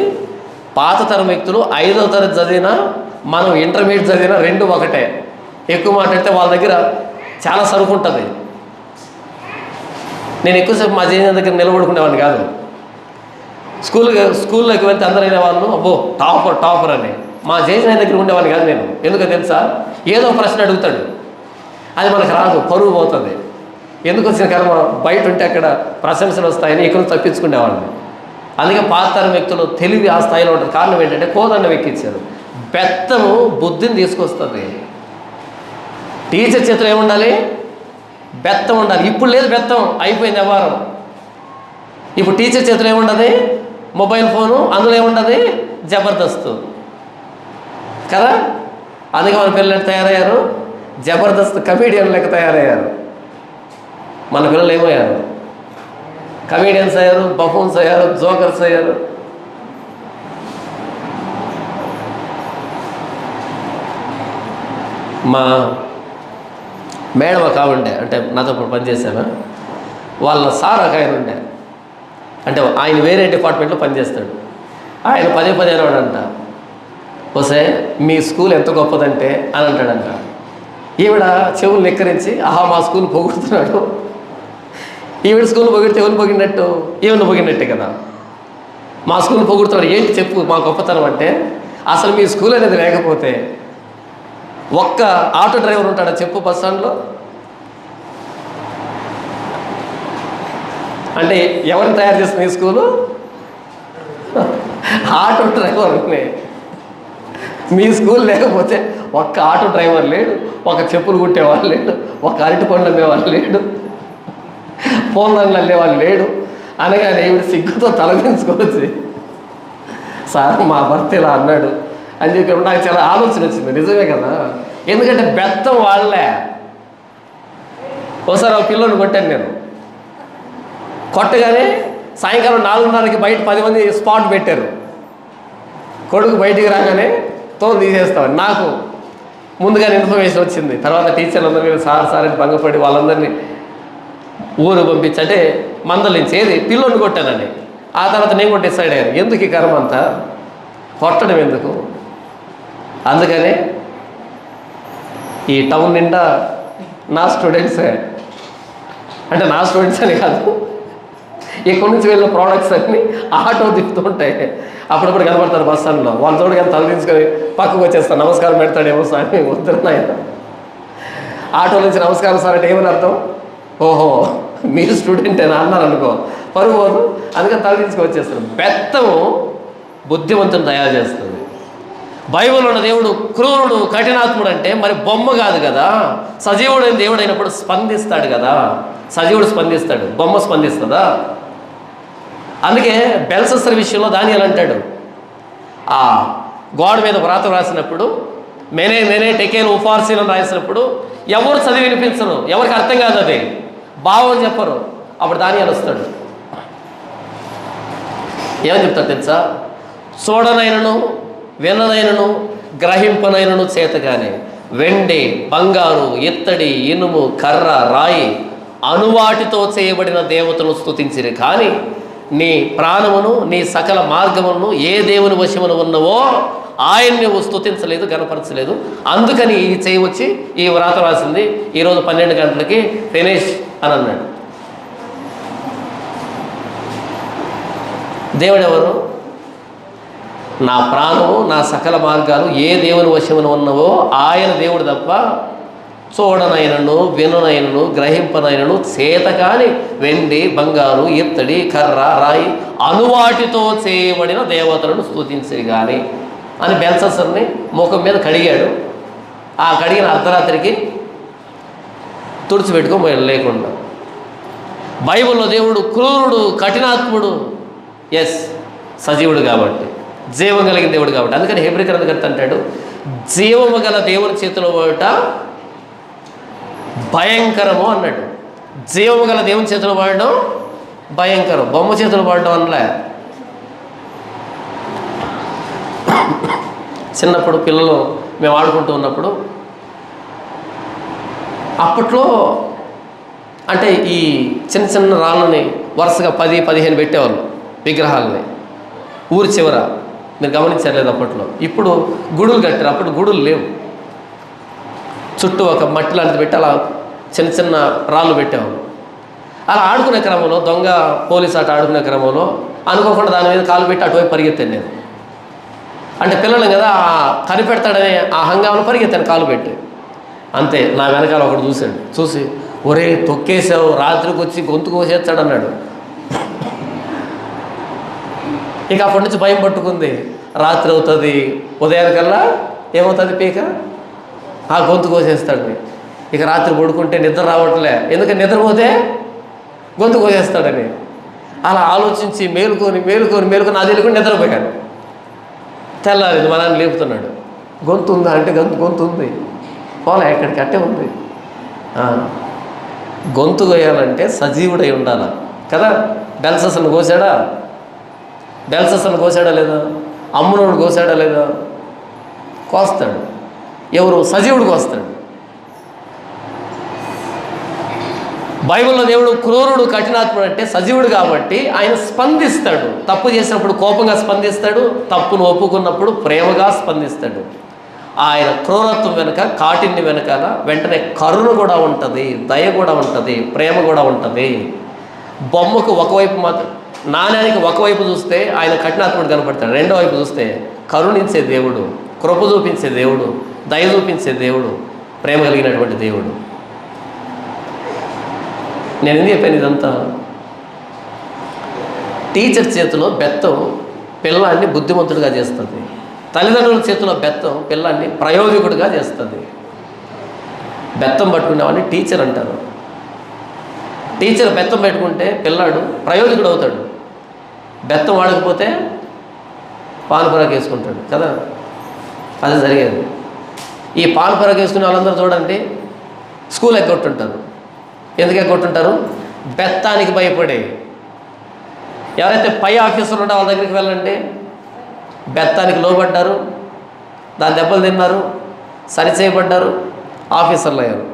పాత తరం వ్యక్తులు 5వ తరగతి చదివినా మనం ఇంటర్మీడియట్ చదివినా రెండు ఒకటే. ఎక్కువ మాట్లాడితే వాళ్ళ దగ్గర చాలా సరుకు ఉంటుంది. నేను ఎక్కువసేపు మా జేజీ దగ్గర నిలబడుకునేవాడిని కాదు. స్కూల్లోకి వెళ్తే అందరూ అనేవాళ్ళు అబ్బో టాపర్ అని. మా జేజీ దగ్గర ఉండేవాడిని కాదు నేను. ఎందుకో తెలుసా? ఏదో ప్రశ్న అడుగుతాడు, అది మనకు రాదు, పరువు పోతుంది. ఎందుకు వచ్చిన కర్మ, బయట ఉంటే అక్కడ ప్రశంసలు వస్తాయని ఇక్కడ తప్పించుకునేవాడిని. అందుకే పాత తరం వ్యక్తులు తెలివి ఆ స్థాయిలో ఉంటుంది. కారణం ఏంటంటే కోదండం ఎక్కించారు. బెత్తము బుద్ధిని తీసుకొస్తుంది. టీచర్ చేతిలో ఏముండాలి? బెత్తం ఉండాలి. ఇప్పుడు లేదు బెత్తం, అయిపోయింది వ్యవహారం. ఇప్పుడు టీచర్ చేతిలో ఏముండదు? మొబైల్ ఫోను, అందులో ఏముండదు? జబర్దస్త్ కదా. అందుకే మన పిల్లలు తయారయ్యారు, జబర్దస్త్ కమీడియన్ లెక్క తయారయ్యారు. మన పిల్లలు ఏమయ్యారు? కమీడియన్స్ అయ్యారు, బఫూన్స్ అయ్యారు, జోకర్స్ అయ్యారు. మా మేడం ఒక ఉండే, అంటే నాతో ఇప్పుడు పనిచేసాను, వాళ్ళ సార్ ఒక ఆయన ఉండే, అంటే ఆయన వేరే డిపార్ట్మెంట్లో పనిచేస్తాడు. ఆయన పదే పదే అనేవాడంట, వస్తే మీ స్కూల్ ఎంత గొప్పదంటే అని అంటాడంట. ఈవిడ చెవులు నిక్కరించి ఆహా మా స్కూల్ పొగుడుతున్నాడు. ఈవిడ స్కూల్ పొగిడితే ఎవరు పొగిడినట్టు? ఈవిడ పొగిడినట్టే కదా. మా స్కూల్ పొగుడుతున్నాడు, ఏంటి చెప్పు మా గొప్పతనం అంటే, అసలు మీ స్కూల్ అనేది లేకపోతే ఒక్క ఆటో డ్రైవర్ ఉంటాడా చెప్పు బస్ స్టాండ్లో? అంటే ఎవరిని తయారు చేస్తుంది ఈ స్కూలు? ఆటో డ్రైవర్ని. మీ స్కూల్ లేకపోతే ఒక్క ఆటో డ్రైవర్ లేడు, ఒక చెప్పులు కుట్టేవాళ్ళు లేడు, ఒక అరటి పండ్లు అమ్మేవాళ్ళు లేడు, ఫోన్లను అల్లేవాళ్ళు లేడు అనగానే ఈవిడ సిగ్గుతో తలదించుకోవచ్చు, సార్ మా భర్త ఇలా అన్నాడు అని చెప్పి నాకు చాలా ఆలోచన వచ్చింది. నిజమే కదా, ఎందుకంటే బెత్తం వాళ్ళే. ఒకసారి ఒక పిల్లోని కొట్టాను నేను, కొట్టగానే సాయంకాలం 4:30కి బయట 10 మంది స్పాట్ పెట్టారు. కొడుకు బయటికి రాగానే తోలు తీసేస్తామని నాకు ముందుగానే ఇన్ఫర్మేషన్ వచ్చింది. తర్వాత టీచర్లందరూ మీద సార్ సార్ అని భంగపడి వాళ్ళందరినీ ఊరు పంపించంటే మందలించి ఏది పిల్లోని కొట్టానండి. ఆ తర్వాత నేను కూడా డిసైడ్ అయ్యాను, ఎందుకు ఈ కర్మ అంతా, కొట్టడం ఎందుకు. అందుకనే ఈ టౌన్ నిండా నా స్టూడెంట్సే, అంటే నా స్టూడెంట్స్ అని కాదు, ఇక్కడి నుంచి వెళ్ళిన ప్రోడక్ట్స్ అన్నీ ఆటో తిప్పుతుంటాయి. అప్పుడప్పుడు కనబడతారు బస్ స్టాండ్లో, వాళ్ళ తోడుగా తల తీసుకొని పక్కకు వచ్చేస్తాను, నమస్కారం పెడతాడేమో సార్ వద్దున్నాయన. ఆటో నుంచి నమస్కారం సార్ అంటే ఏమని అర్థం, ఓహో మీరు స్టూడెంటేనా అన్నారు అనుకో, పరుగు పోదు, అందుకని తల తీసుకొచ్చేస్తారు. బెత్తము బుద్ధిమంతుని తయారు చేస్తుంది. బైబిల్లో ఉన్న దేవుడు క్రూరుడు కఠినాత్ముడు అంటే మరి బొమ్మ కాదు కదా, సజీవుడైన దేవుడు అయినప్పుడు స్పందిస్తాడు కదా. సజీవుడు స్పందిస్తాడు, బొమ్మ స్పందిస్తుందా? అందుకే బెల్షస్సర్ విషయంలో దానియేలు అంటాడు, ఆ గోడ మీద వ్రాత రాసినప్పుడు మేనే మేనే టెకేల్ ఉఫార్సీన్ అని రాసినప్పుడు ఎవరు చదివి వినిపించరు, ఎవరికి అర్థం కాదు, అది భావం చెప్పరు. అప్పుడు దానియేలు వస్తాడు, ఏమని చెప్తాడు తెలుసా, చూడనైనను విననైనను గ్రహింపనైనను చేతగానే వెండి బంగారు ఇత్తడి ఇనుము కర్ర రాయి అనువాటితో చేయబడిన దేవతలను స్తుతించిరి, కానీ నీ ప్రాణమును నీ సకల మార్గములను ఏ దేవుని వశమును ఉన్నవో ఆయన్ని నువ్వు స్తుతించలేదు, గణపరచలేదు. అందుకని ఈ చేయవచ్చి ఈ వ్రాత రాసింది ఈరోజు 12 గంటలకి ఫినిష్ అని అన్నాడు. దేవుడు ఎవరు? నా ప్రాణము నా సకల మార్గాలు ఏ దేవుని వశమున ఉన్నవో ఆయన దేవుడు తప్ప చూడనైనను వినునైనను గ్రహింపనైనను చేతకాని వెండి బంగారు ఇత్తడి కర్ర రాయి అనువాటితో చేయబడిన దేవతలను స్తుతించరు కానీ అని బెల్షస్సర్ని ముఖం మీద కడిగాడు. ఆ కడిగిన అర్ధరాత్రికి తుడిచిపెట్టుకోబోయాడు లేకుండా. బైబిల్లో దేవుడు క్రూరుడు కఠినాత్ముడు, ఎస్ సజీవుడు కాబట్టి, జీవం కలిగిన దేవుడు కాబట్టి. అందుకని హెబ్రీ గ్రంథకర్త అంటాడు, జీవము గల దేవుని చేతిలో పడుట భయంకరము అన్నాడు. జీవము గల దేవుని చేతిలో పడడం భయంకరం, బొమ్మ చేతిలో పడడం అనలే. చిన్నప్పుడు పిల్లలు మేము ఆడుకుంటూ ఉన్నప్పుడు అప్పట్లో అంటే ఈ చిన్న చిన్న రాళ్ళని వరుసగా 10-15 పెట్టేవాళ్ళు విగ్రహాలని ఊరి చివర. మీరు గమనించలేదు అప్పట్లో. ఇప్పుడు గుడులు కట్టారు, అప్పుడు గుడులు లేవు. చుట్టూ ఒక మట్టి లాంటిది పెట్టి అలా చిన్న చిన్న రాళ్ళు పెట్టేవాళ్ళు. అలా ఆడుకునే క్రమంలో, దొంగ పోలీస్ ఆట ఆడుకునే క్రమంలో అనుకోకుండా దాని మీద కాలు పెట్టి అటువైపు పరిగెత్తాను నేను. అంటే పిల్లలు కదా కనిపెడతాడనే ఆ హంగామలో పరిగెత్తాను కాలు పెట్టి. అంతే, నా వెనకాల ఒకడు చూశాడు, చూసి ఒరే తొక్కేసావు, రాత్రికి వచ్చి గొంతు కోసేస్తాడు అన్నాడు. ఇక అప్పటి నుంచి భయం పట్టుకుంది. రాత్రి అవుతుంది, ఉదయానికల్లా ఏమవుతుంది పీక, ఆ గొంతు కోసేస్తాడు. ఇక రాత్రి పడుకుంటే నిద్ర రావట్లే, ఎందుకంటే నిద్రపోతే గొంతు కోసేస్తాడని. అలా ఆలోచించి మేలుకొని అది వెళ్ళుకొని నిద్రపోయాను. తెల్లారింది, మా నాన్న లేపుతున్నాడు, గొంతు ఉందా అంటే గొంతు ఉంది, పోలే ఎక్కడికి అట్టే ఉంది. గొంతు కోయాలంటే సజీవుడై ఉండాలి కదా. బెల్షస్సర్ను కోసాడా లేదా? అమ్మునోడు కోసాడా లేదా? కోస్తాడు. ఎవరు? సజీవుడు కోస్తాడు. బైబిల్లో దేవుడు క్రూరుడు కఠినాత్ముడు అంటే సజీవుడు కాబట్టి ఆయన స్పందిస్తాడు. తప్పు చేసినప్పుడు కోపంగా స్పందిస్తాడు, తప్పును ఒప్పుకున్నప్పుడు ప్రేమగా స్పందిస్తాడు. ఆయన క్రూరత్వం వెనుక, కాఠిన్యం వెనకాల వెంటనే కరుణ కూడా ఉంటుంది, దయ కూడా ఉంటుంది, ప్రేమ కూడా ఉంటుంది. బొమ్మకు ఒకవైపు మాత్రం, నాణ్యానికి ఒకవైపు చూస్తే ఆయన కఠినాత్ముడు కనపడతాడు, రెండో వైపు చూస్తే కరుణించే దేవుడు, కృప చూపించే దేవుడు, దయ చూపించే దేవుడు, ప్రేమ కలిగినటువంటి దేవుడు. నేను ఎందుకు చెప్పాను ఇదంతా? టీచర్ చేతిలో బెత్తం పిల్లాన్ని బుద్ధిమంతుడిగా చేస్తుంది, తల్లిదండ్రుల చేతిలో బెత్తం పిల్లాన్ని ప్రయోజకుడిగా చేస్తుంది. బెత్తం పట్టుకునేవాడిని టీచర్ అంటారు. టీచర్ బెత్తం పెట్టుకుంటే పిల్లాడు ప్రయోజకుడు అవుతాడు. బెత్తం వాడకపోతే పాన్పరాకు వేసుకుంటాడు కదా, అది జరిగేది. ఈ పాన్పరాకు వేసుకునే వాళ్ళందరూ చూడండి స్కూల్ ఎగ్గొట్టుంటారు. ఎందుకు ఎగ్గొట్టుంటారు? బెత్తానికి భయపడే. ఎవరైతే పై ఆఫీసర్లు ఉంటే వాళ్ళ దగ్గరికి వెళ్ళండి, బెత్తానికి లోబడ్డారు, దాని దెబ్బలు తిన్నారు, సరిచేయబడ్డారు, ఆఫీసర్లు అయ్యారు.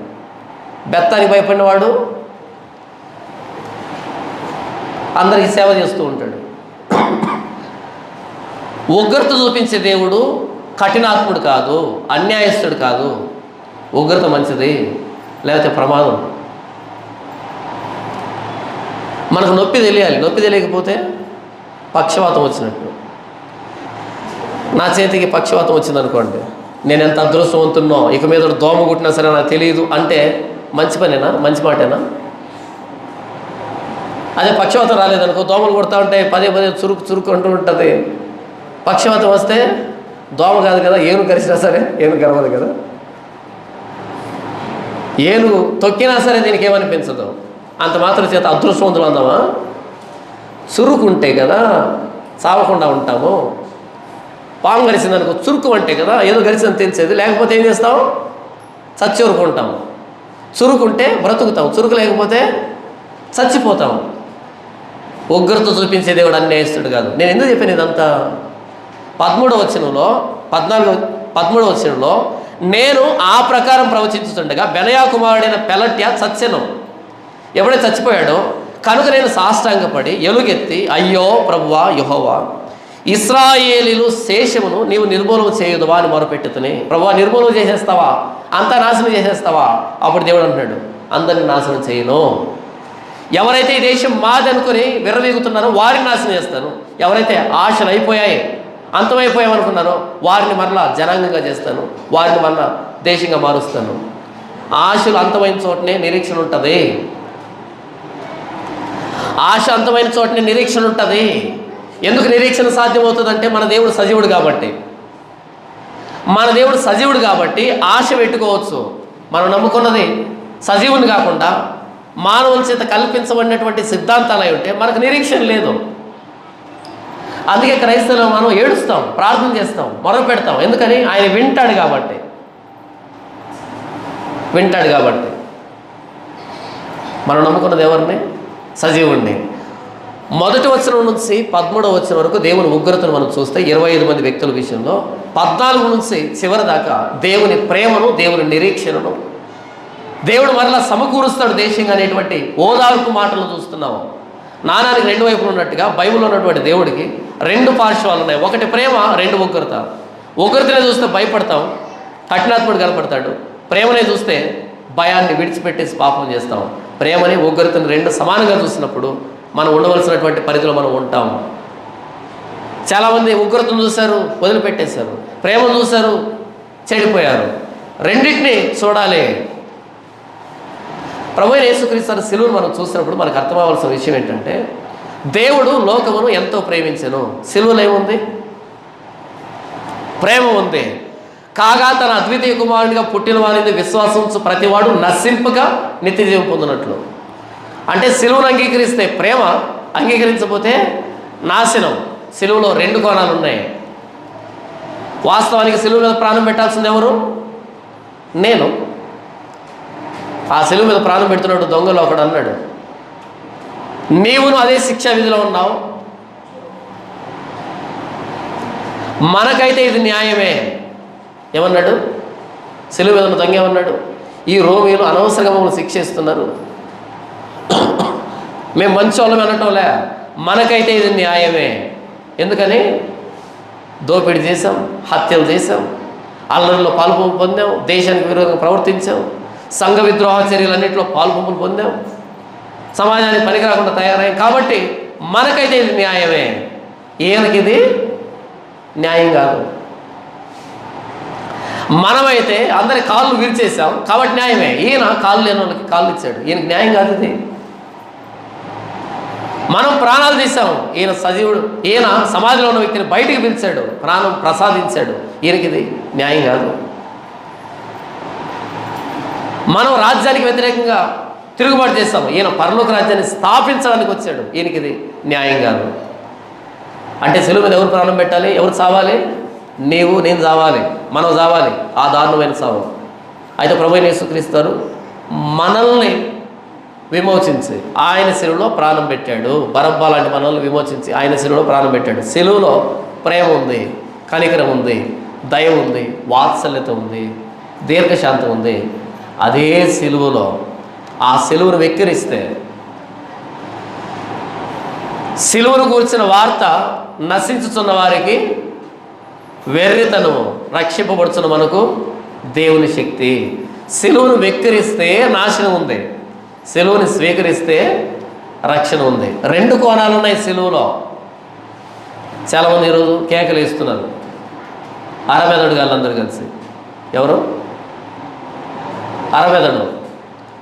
బెత్తానికి భయపడిన వాడు అందరికీ సేవ చేస్తూ ఉంటాడు. ఉగ్రత చూపించే దేవుడు కఠినాత్ముడు కాదు, అన్యాయస్తుడు కాదు. ఉగ్రత మంచిది, లేకపోతే ప్రమాదం. మనకు నొప్పి తెలియాలి. నొప్పి తెలియకపోతే పక్షవాతం వచ్చినట్టు. నా చేతికి పక్షవాతం వచ్చిందనుకోండి, నేను ఎంత అదృష్టవంతున్నో, ఇక మీద దోమ కుట్టినా సరే నాకు తెలియదు అంటే మంచి పనేనా? మంచి మాటేనా? అదే పక్షవాతం రాలేదనుకో, దోమలు కొడతా ఉంటాయి, పదే పదే చురుకు చురుకు అంటూ ఉంటుంది. పక్షవాతం వస్తే దోమ కాదు కదా, ఏను కరిచినా సరే ఏను గర్వదు కదా, ఏను తొక్కినా సరే దీనికి ఏమనిపించదు. అంత మాత్రం చేత అదృష్టవంతులు అందామా? చురుకుంటే కదా చావకుండా ఉంటాము. పాము గరిచిందనుకో చురుకు అంటే కదా ఏదో గరిచిందని తెలిసేది, లేకపోతే ఏం చేస్తాం? చచ్చి ఊరుకుంటాం. చురుకుంటే బ్రతుకుతాం, చురుకు లేకపోతే చచ్చిపోతాం. ఉగ్రత చూపించే దేవుడు అన్యాయస్తుడు కాదు. నేను ఎందుకు చెప్పాను ఇదంతా? 13వ వచనంలో నేను ఆ ప్రకారం ప్రవచించుతుండగా బెనయా కుమారుడైన పెలట్య చచ్చెను. ఎవడైతే చచ్చిపోయాడో కనుక నేను సాష్టాంగపడి ఎలుగెత్తి, అయ్యో ప్రభువా యెహోవా, ఇశ్రాయేలీలు శేషమును నీవు నిర్మూలన చేయుదువా అని మొరపెట్టుతుని. ప్రభువా నిర్మూలన చేసేస్తావా? అంతా నాశనం చేసేస్తావా? అప్పుడు దేవుడు అంటున్నాడు, అందరిని నాశనం చేయను. ఎవరైతే ఈ దేశం మాది అనుకుని విర్రవీగుతున్నారో వారిని నాశనం చేస్తాను. ఎవరైతే ఆశలు అయిపోయాయి, అంతమైపోయామనుకున్నారో వారిని మరలా జనాంగంగా చేస్తాను, వారిని మరలా దేశంగా మారుస్తాను. ఆశలు అంతమైన చోటనే నిరీక్షణ ఉంటుంది. ఆశ అంతమైన చోటనే నిరీక్షణ ఉంటుంది. ఎందుకు నిరీక్షణ సాధ్యమవుతుందంటే మన దేవుడు సజీవుడు కాబట్టి. మన దేవుడు సజీవుడు కాబట్టి ఆశ పెట్టుకోవచ్చు. మనం నమ్ముకున్నది సజీవుని కాకుండా మానవుల చేత కల్పించబడినటువంటి సిద్ధాంతాలు అయి ఉంటే మనకు నిరీక్షణ లేదు. అందుకే క్రైస్తవులు మనం ఏడుస్తాం, ప్రార్థన చేస్తాం, మొదలు పెడతాం. ఎందుకని? ఆయన వింటాడు కాబట్టి. మనం నమ్ముకున్నది ఎవరిని? సజీవుణ్ణి. 1వ వచనం నుంచి 13వ వచనం వరకు దేవుని ఉగ్రతను మనం చూస్తే 25 మంది వ్యక్తుల విషయంలో, 14 నుంచి చివరి దాకా దేవుని ప్రేమను, దేవుని నిరీక్షణను, దేవుడు మరలా సమకూరుస్తాడు దేశంగా అనేటువంటి ఓదార్పు మాటలు చూస్తున్నాము. నాణానికి 2 వైపులు ఉన్నట్టుగా బైబిల్లో ఉన్నటువంటి దేవుడికి 2 పార్శ్వాలు ఉన్నాయి. ఒకటి ప్రేమ, 2 ఉగ్రత. ఉగ్రతనే చూస్తే భయపడతాం, కఠినాత్ముడు కనపడతాడు. ప్రేమనే చూస్తే భయాన్ని విడిచిపెట్టేసి పాపం చేస్తాం. ప్రేమని ఉగ్రతని 2 సమానంగా చూసినప్పుడు మనం ఉండవలసినటువంటి పరిధిలో మనం ఉంటాం. చాలామంది ఉగ్రతను చూశారు, వదిలిపెట్టేశారు. ప్రేమను చూశారు, చెడిపోయారు. రెండింటినీ చూడాలి. ప్రభువైన యేసుక్రీస్తు సిలువను మనం చూసినప్పుడు మనకు అర్థమవలసిన విషయం ఏంటంటే, దేవుడు లోకమును ఎంతో ప్రేమించెను. సిలువలో ఏముంది? ప్రేమ ఉంది. కాగా తన అద్వితీయ కుమారునిగా పుట్టిన వారిని విశ్వాసించు ప్రతివాడు నశింపగా నిత్య జీవం పొందినట్లు. అంటే సిలువను అంగీకరిస్తే ప్రేమ, అంగీకరించకపోతే నాశనం. సిలువలో 2 కోణాలు ఉన్నాయి. వాస్తవానికి సిలువ మీద ప్రాణం పెట్టాల్సింది ఎవరు? నేను. ఆ సిలువ మీద ప్రాణం పెడుతున్నాడు దొంగలో ఒకడు అన్నాడు, నీవును అదే శిక్షా విధిలో ఉన్నావు, మనకైతే ఇది న్యాయమే. ఏమన్నాడు? సిలువ మీద ఉన్న దొంగ ఏమన్నాడు? ఈ రోమీయులు అనవసరంగా మమ్మల్ని శిక్షిస్తున్నారు, మేము మంచి వాళ్ళం అనటంలే, మనకైతే ఇది న్యాయమే. ఎందుకని? దోపిడీ చేసాం, హత్యలు చేసాం, అల్లరిలో పాల్పొంపు పొందాం, దేశానికి విరోధంగా ప్రవర్తించాం, సంఘ విద్రోహ చర్యలన్నింటిలో పాల్పొంపులు పొందాం, సమాజానికి పనికి రాకుండా తయారయ్యాం. కాబట్టి మనకైతే ఇది న్యాయమే. ఈయనకి ఇది న్యాయం కాదు. మనమైతే అందరి కాళ్ళు విరిచేసాం కాబట్టి న్యాయమే. ఈయన కాళ్ళు లేని వాళ్ళకి కాళ్ళు ఇచ్చాడు, ఈయనకి న్యాయం కాదు ఇది. మనం ప్రాణాలు తీసాం, ఈయన సజీవుడు. ఈయన సమాధిలో ఉన్న వ్యక్తిని బయటికి పిలిచాడు, ప్రాణం ప్రసాదించాడు, ఈయనకి ఇది న్యాయం కాదు. మనం రాజ్యానికి వ్యతిరేకంగా తిరుగుబాటు చేస్తాము, ఈయన పరలోక రాజ్యాన్ని స్థాపించడానికి వచ్చాడు, ఈయనకి ఇది న్యాయం కాదు. అంటే సిలువ మీద ఎవరు ప్రాణం పెట్టాలి? ఎవరు చావాలి? నీవు నేను చావాలి, మనం చావాలి, ఆ దారుణమైన చావు. అయితే ప్రభువైన యేసుక్రీస్తు మనల్ని విమోచించి ఆయన సిలువలో ప్రాణం పెట్టాడు. బరబ్బా లాంటి మనల్ని విమోచించి ఆయన సిలువలో ప్రాణం పెట్టాడు. సిలువలో ప్రేమ ఉంది, కనికరం ఉంది, దయ ఉంది, వాత్సల్యత ఉంది, దీర్ఘశాంతం ఉంది. అదే సిలువలో ఆ సిలువను వెక్కిరిస్తే, సిలువను కూర్చిన వార్త నశించుతున్న వారికి వెర్రితనము, రక్షింపబడుతున్న మనకు దేవుని శక్తి. సిలువను వెక్కిరిస్తే నాశనం ఉంది, సిలువని స్వీకరిస్తే రక్షణ ఉంది. రెండు కోణాలు ఉన్నాయి సిలువలో. చాలామంది ఈరోజు కేకలు వేస్తున్నారు, అరమెదడు వాళ్ళందరూ కలిసి. ఎవరు అరమెదడు?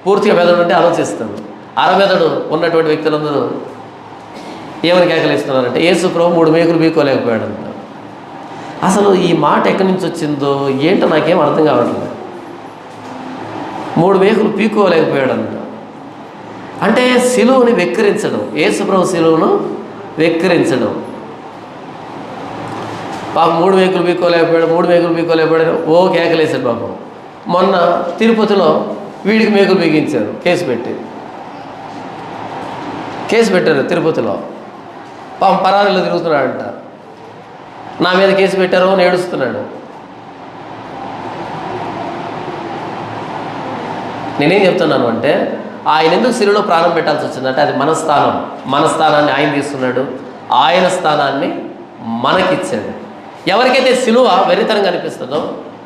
పూర్తిగా మెదడు అంటే ఆలోచిస్తాడు. అరమెదడు ఉన్నటువంటి వ్యక్తులందరూ ఏమని కేకలు వేస్తున్నారంటే, యేసు ప్రభు 3 మేకులు బీకోలేకపోయాడంట. అసలు ఈ మాట ఎక్కడి నుంచి వచ్చిందో ఏంటో నాకేం అర్థం కావట్లేదు. 3 మేకులు పీకోలేకపోయాడంట అంటే సిలువని వెక్కిరించడం, యేసు ప్రభు సిలువను వెక్కిరించడం. పాపం 3 మేకులు పీకోలేకపోయాడు, 3 మేకులు పీకోలేకపోయాడు, ఓ కేకలేశాడు పాపం. మొన్న తిరుపతిలో వీడికి మేకులు బిగించారు, కేసు పెట్టారు తిరుపతిలో. పాపం పరారీలో తిరుగుతున్నాడంట, నా మీద కేసు పెట్టారు అని ఏడుస్తున్నాడు. నేనేం చెప్తున్నాను అంటే, ఆయన ఎందుకు సిలువలో ప్రాణం పెట్టాల్సి వచ్చిందంటే అది మన స్థానాన్ని ఆయన తీసుకున్నాడు, ఆయన స్థానాన్ని మనకిచ్చాడు. ఎవరికైతే సిలువ వెరితనంగా అనిపిస్తుందో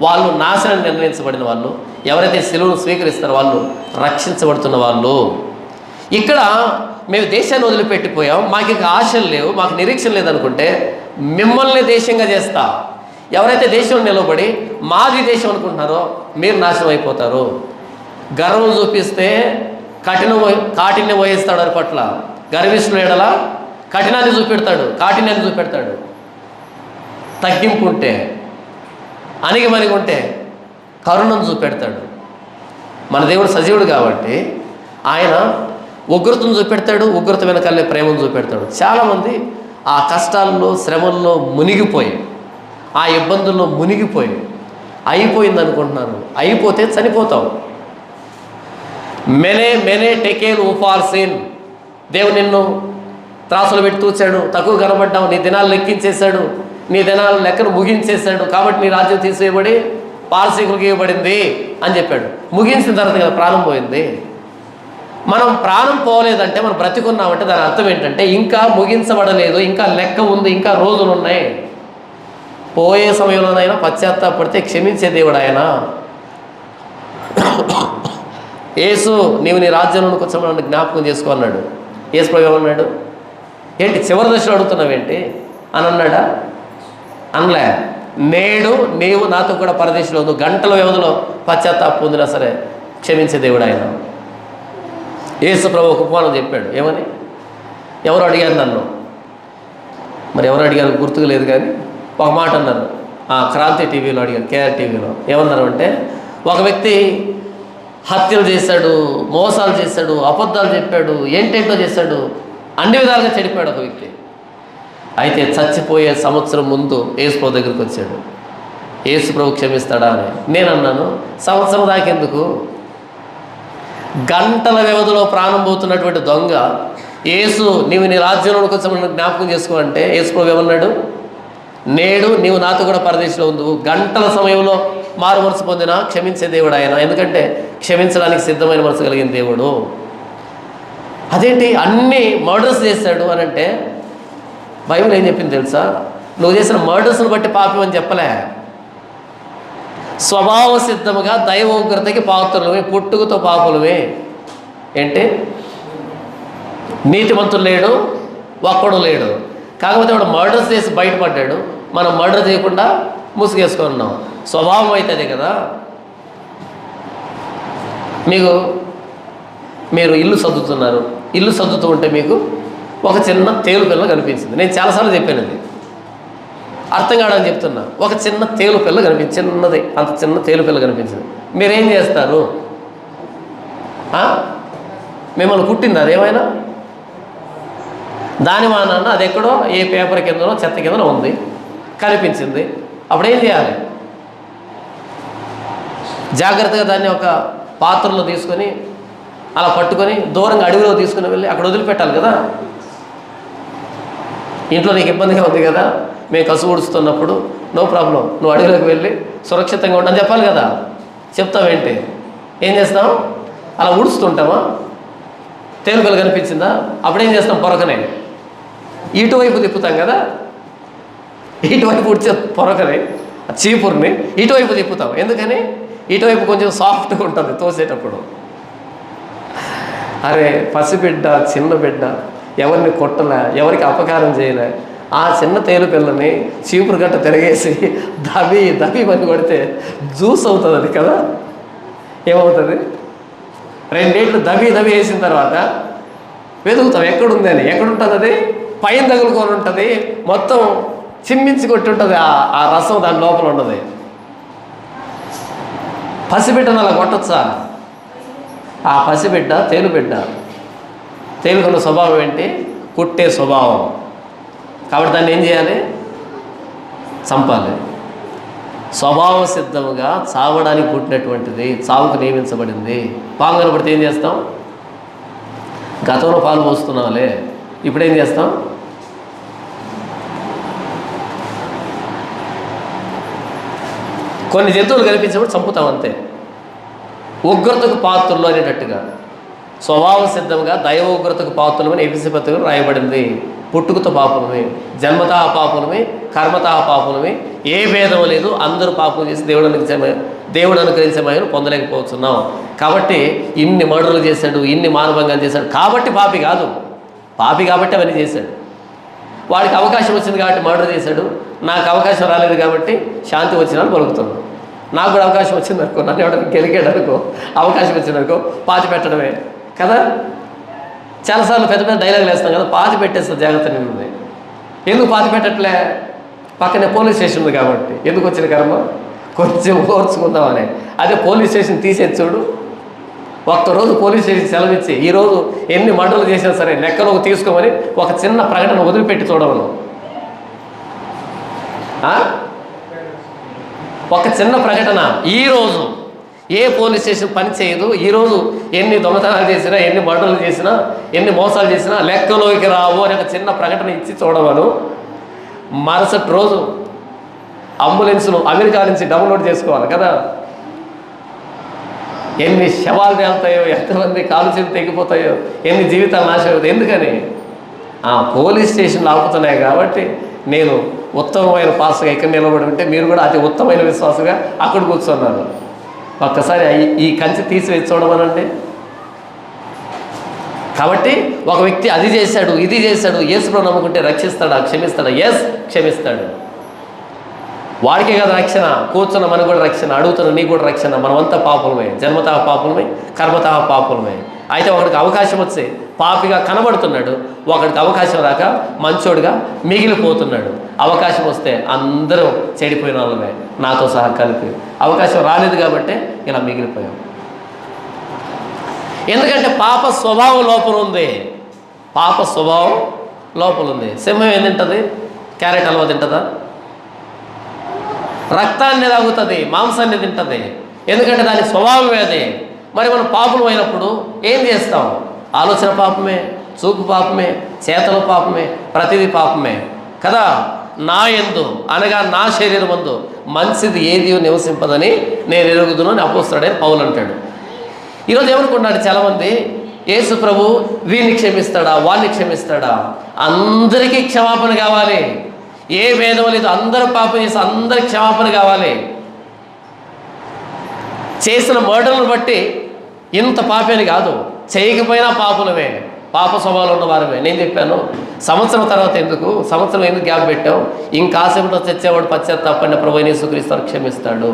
వాళ్ళు నాశనం నిర్ణయించబడిన వాళ్ళు, ఎవరైతే సిలువను స్వీకరిస్తారో వాళ్ళు రక్షించబడుతున్న వాళ్ళు. ఇక్కడ మేము దేశాన్ని వదిలిపెట్టిపోయాం, మాకు ఇక ఆశలు లేవు, మాకు నిరీక్షణ లేదనుకుంటే మిమ్మల్ని దేశంగా చేస్తా. ఎవరైతే దేశంలో నిలబడి మాది దేశం అనుకుంటున్నారో మీరు నాశనం అయిపోతారు. గర్వం చూపిస్తే కాఠిన్యం వహిస్తాడు వారి పట్ల. గర్విష్ఠుల ఎడల కాఠిన్యాన్ని చూపెడతాడు. తగ్గింపు ఉంటే, అణిగిమణిగి ఉంటే కరుణను చూపెడతాడు. మన దేవుడు సజీవుడు కాబట్టి ఆయన ఉగ్రతను చూపెడతాడు, ఉగ్రత వెనకాలే ప్రేమను చూపెడతాడు. చాలామంది ఆ కష్టాల్లో, శ్రమల్లో మునిగిపోయి, ఆ ఇబ్బందుల్లో మునిగిపోయి అయిపోయింది అనుకుంటున్నారు. అయిపోతే చనిపోతాం. మెనే టెకేల్ ఉఫాల్సిన్. దేవుడు నిన్ను త్రాసులు పెట్టి తూచాడు, తక్కువ కనబడ్డావు, నీ దినాలు లెక్కించేశాడు, నీ దినాల లెక్కను ముగించేశాడు, కాబట్టి నీ రాజ్యం తీసివేయబడి పారసీకులకు ఇవ్వబడింది అని చెప్పాడు. ముగించిన తర్వాత కదా ప్రాణం పోయింది. మనం ప్రాణం పోలేదంటే, మనం బ్రతికున్నామంటే దాని అర్థం ఏంటంటే ఇంకా ముగించబడలేదు, ఇంకా లెక్క ఉంది, ఇంకా రోజులు ఉన్నాయి. పోయే సమయంలోనైనా పశ్చాత్తాపడితే క్షమించే దేవుడు ఆయన. యేసు నీవు నీ రాజ్యంలో కూర్చోమని జ్ఞాపకం చేసుకో అన్నాడు. యేసు ప్రభు ఏమన్నాడు? ఏంటి చివరి దశలో అడుగుతున్నావేంటి అని అన్నాడా? అనలే. నేడు నీవు నాతో కూడా పరదేశంలో ఉంది, గంటల వ్యవధిలో పశ్చాత్తాపం పొందినా సరే క్షమించే దేవుడు ఆయన. యేసు ప్రభు ఒక ఉపమానం చెప్పాడు. ఏమని? ఎవరు అడిగారు నన్ను, మరి ఎవరు అడిగారు గుర్తుకు లేదు, కానీ ఒక మాట అన్నారు. క్రాంతి టీవీలో అడిగారు, కేఆర్ టీవీలో. ఏమన్నారు అంటే, ఒక వ్యక్తి హత్యలు చేశాడు, మోసాలు చేశాడు, అబద్ధాలు చెప్పాడు, ఏంటేంటో చేశాడు, అన్ని విధాలుగా చెడిపోయాడు ఒక వ్యక్తి. అయితే చచ్చిపోయే సంవత్సరం ముందు యేసు ప్రభు దగ్గరికి వచ్చాడు. యేసు ప్రభు క్షమిస్తాడా అని. నేను అన్నాను, సంవత్సరం దాకెందుకు? గంటల వ్యవధిలో ప్రాణం పోతున్నటువంటి దొంగ యేసు నీవు నీ రాజ్యంలో కొంచెం జ్ఞాపకం చేసుకోవాలంటే యేసు ప్రభు ఏమన్నాడు? నేడు నీవు నాతో కూడా పరదేశంలో ఉందువు. గంటల సమయంలో మారు మనసు పొందిన క్షమించే దేవుడు ఆయన. ఎందుకంటే క్షమించడానికి సిద్ధమైన మనసు కలిగిన దేవుడు. అదేంటి అన్నీ మర్డర్స్ చేశాడు అని అంటే బైబిల్ ఏం చెప్పింది తెలుసా? నువ్వు చేసిన మర్డర్స్ని బట్టి పాపం అని చెప్పలే. స్వభావ సిద్ధముగా దైవ ఉగ్రతకి పాత్రలమే, పుట్టుకతో పాపులమే. ఏంటి? నీతిమంతులు లేడు, ఒక్కడు లేడు. కాకపోతే వాడు మర్డర్స్ చేసి బయటపడ్డాడు, మనం మర్డర్ చేయకుండా ముసుగేసుకున్నాం. స్వభావం అయితే అదే కదా. మీరు ఇల్లు సర్దుతున్నారు, ఇల్లు సర్దుతూ ఉంటే మీకు ఒక చిన్న తేలు పిల్ల కనిపించింది. నేను చాలాసార్లు చెప్పాను, ఇది అర్థం కావడానికి చెప్తున్నా. ఒక చిన్న తేలు పిల్ల కనిపించింది, చిన్నది, అంత చిన్న తేలు పిల్ల కనిపించింది. మీరేం చేస్తారు? మిమ్మల్ని కుట్టింది అదేమైనా? దాని మానాన్న అది ఎక్కడో ఏ పేపర్ కిందనో చెత్త కిందనో ఉంది, కనిపించింది. అప్పుడేం చేయాలి? జాగ్రత్తగా దాన్ని ఒక పాత్రలో తీసుకొని అలా పట్టుకొని దూరంగా అడవిలో తీసుకుని వెళ్ళి అక్కడ వదిలిపెట్టాలి కదా. ఇంట్లో నీకు ఇబ్బందిగా ఉంది కదా, మేము కసువు ఊడుస్తున్నప్పుడు నో ప్రాబ్లం, నువ్వు అడవిలోకి వెళ్ళి సురక్షితంగా ఉండని చెప్పాలి కదా. చెప్తావేంటి? ఏం చేస్తాం? అలా ఊడుస్తుంటామా? తేలుకలు కనిపించిందా? అప్పుడేం చేస్తాం? పొరకనే ఇటువైపు తిప్పుతాం కదా, ఇటువైపు ఉడిచే పొరకనే చీపుర్ని ఇటువైపు తిప్పుతాం. ఎందుకని? ఇటువైపు కొంచెం సాఫ్ట్గా ఉంటుంది తోసేటప్పుడు. అరే పసిబిడ్డ, చిన్న బిడ్డ, ఎవరిని కొట్టలే, ఎవరికి అపకారం చేయలే, ఆ చిన్న తేలు పిల్లని చీపురు గట్ట తిరగేసి దబి పని కొడితే జ్యూస్ అవుతుంది అది కదా. ఏమవుతుంది? 2 ఏళ్ళు దబి వేసిన తర్వాత వెతుకుతాం ఎక్కడుంది అని. ఎక్కడుంటుంది అది? పైన తగులుకొని ఉంటుంది, మొత్తం చిమ్మించి కొట్టి ఉంటుంది. ఆ రసం దాని లోపల ఉండదు. పసిబిడ్డను అలా కొట్టచ్చా? ఆ పసిబిడ్డ తేలుబిడ్డ. తేలుకున్న స్వభావం ఏంటి? కుట్టే స్వభావం. కాబట్టి దాన్ని ఏం చేయాలి? చంపాలి. స్వభావ సిద్ధముగా చావడానికి పుట్టినటువంటిది, చావుకు నియమించబడింది. పాము కనబడితే ఏం చేస్తాం? గతంలో పాలు పోస్తున్నాంలే, ఇప్పుడేం చేస్తాం? కొన్ని జంతువులు కనిపించినప్పుడు చంపుతాం అంతే. ఉగ్రతకు పాత్రలు అనేటట్టుగా స్వభావ సిద్ధంగా దైవ ఉగ్రతకు పాత్రలమని ఎఫెసీ పత్రికలో రాయబడింది. పుట్టుకతో పాపులమే, జన్మతా పాపులమే, కర్మతా పాపులమే, ఏ భేదం లేదు. అందరూ పాపం చేసి దేవుడు అనుగ్రహించే మహిమను పొందలేకపోతున్నాం. కాబట్టి ఇన్ని మర్డర్లు చేశాడు, ఇన్ని మానభంగాలు చేశాడు కాబట్టి పాపి కాదు. పాపి కాబట్టి అవన్నీ చేశాడు. వాడికి అవకాశం వచ్చింది కాబట్టి మర్డర్ చేశాడు. నాకు అవకాశం రాలేదు కాబట్టి శాంతి వచ్చినాను పలుకుతున్నాను. నాకు కూడా అవకాశం వచ్చింది అనుకో, నన్ను ఎవరికి గెలికాడు అనుకో, అవకాశం వచ్చిందనుకో, పాతి పెట్టడమే కదా. చాలాసార్లు పెద్ద పెద్ద డైలాగులు వేస్తాం కదా, పాతి పెట్టేస్తా జాగ్రత్త నిన్నది. ఎందుకు పాతి పెట్టట్లే? పక్కనే పోలీస్ స్టేషన్ ఉంది కాబట్టి. ఎందుకు వచ్చిన కర్మ? కొంచెం ఓర్చుకుందామని. అదే పోలీస్ స్టేషన్ తీసేది చూడు, ఒక్కరోజు పోలీస్ స్టేషన్ సెలవిచ్చి ఈరోజు ఎన్ని మర్డర్లు చేసినా సరే లెక్కలోకి తీసుకోమని ఒక చిన్న ప్రకటన వదిలిపెట్టి చూడవను. ఒక చిన్న ప్రకటన, ఈరోజు ఏ పోలీస్ స్టేషన్ పని చేయదు, ఈరోజు ఎన్ని దొంగతనాలు చేసినా, ఎన్ని మర్డర్లు చేసినా, ఎన్ని మోసాలు చేసినా లెక్కలోకి రావు అని ఒక చిన్న ప్రకటన ఇచ్చి చూడవను. మరుసటి రోజు అంబులెన్స్ను అమెరికా నుంచి డౌన్లోడ్ చేసుకోవాలి కదా. ఎన్ని శవాలు తేలుతాయో, ఎంతమంది కాలు చేతులు తెగిపోతాయో, ఎన్ని జీవితాలు నాశనం అవుతాయి. ఎందుకని? పోలీస్ స్టేషన్లు ఆపుతున్నాయి కాబట్టి నేను ఉత్తమమైన పాస్గా ఇక్కడ నిలబడి ఉంటే మీరు కూడా అతి ఉత్తమైన విశ్వాసంగా అక్కడ కూర్చున్నారు. ఒక్కసారి ఈ కంచి తీసివేసి చూడమనండి. కాబట్టి ఒక వ్యక్తి అది చేశాడు, ఇది చేశాడు, యేసును నమ్ముకుంటే రక్షిస్తాడా? క్షమిస్తాడా? ఎస్, క్షమిస్తాడు. వాడికే కదా రక్షణ, కూర్చున్న మనకు కూడా రక్షణ, అడుగుతున్న నీకు కూడా రక్షణ. మనమంతా పాపులమే, జన్మతః పాపులమే, కర్మతః పాపులమే. అయితే ఒకడికి అవకాశం వచ్చి పాపిగా కనబడుతున్నాడు, ఒకడికి అవకాశం రాక మంచోడుగా మిగిలిపోతున్నాడు. అవకాశం వస్తే అందరూ చెడిపోయిన వాళ్ళమే, నాతో సహా కలిపి. అవకాశం రాలేదు కాబట్టి ఇలా మిగిలిపోయాం. ఎందుకంటే పాప స్వభావం లోపల ఉంది. పాప స్వభావం లోపల ఉంది. సింహం ఏం తింటుంది? క్యారెట్ హల్వా తింటుందా? రక్తాన్ని తాగుతుంది, మాంసాన్ని తింటుంది. ఎందుకంటే దాని స్వభావమే అది. మరి మనం పాపం అయినప్పుడు ఏం చేస్తాం? ఆలోచన పాపమే, చూపు పాపమే, చేతలు పాపమే, ప్రతిదీ పాపమే కదా. నా యందు అనగా నా శరీరమందు మంచిది ఏది నివసింపదని నేను ఎరుగుదును అని అపోస్తలుడైన పౌలు అంటాడు. ఈరోజు ఏమనుకున్నాడు చాలామంది, యేసు ప్రభు వీరిని క్షమిస్తాడా, వారిని క్షమిస్తాడా? అందరికీ క్షమాపణ కావాలి. ఏ భేదం లేదు, అందరూ పాపం చేసి అందరికి క్షమాపణ కావాలి. చేసిన మర్డర్లను బట్టి ఇంత పాపేని కాదు, చేయకపోయినా పాపులమే, పాప స్వభావాలు ఉన్న వారమే. నేను చెప్పాను, సంవత్సరం తర్వాత సంవత్సరం ఎందుకు గ్యాప్ పెట్టావు? ఇంకాసేపులో చచ్చేవాడు పశ్చాత్తాపడిన ప్రభువైన యేసుక్రీస్తు క్షమిస్తాడు.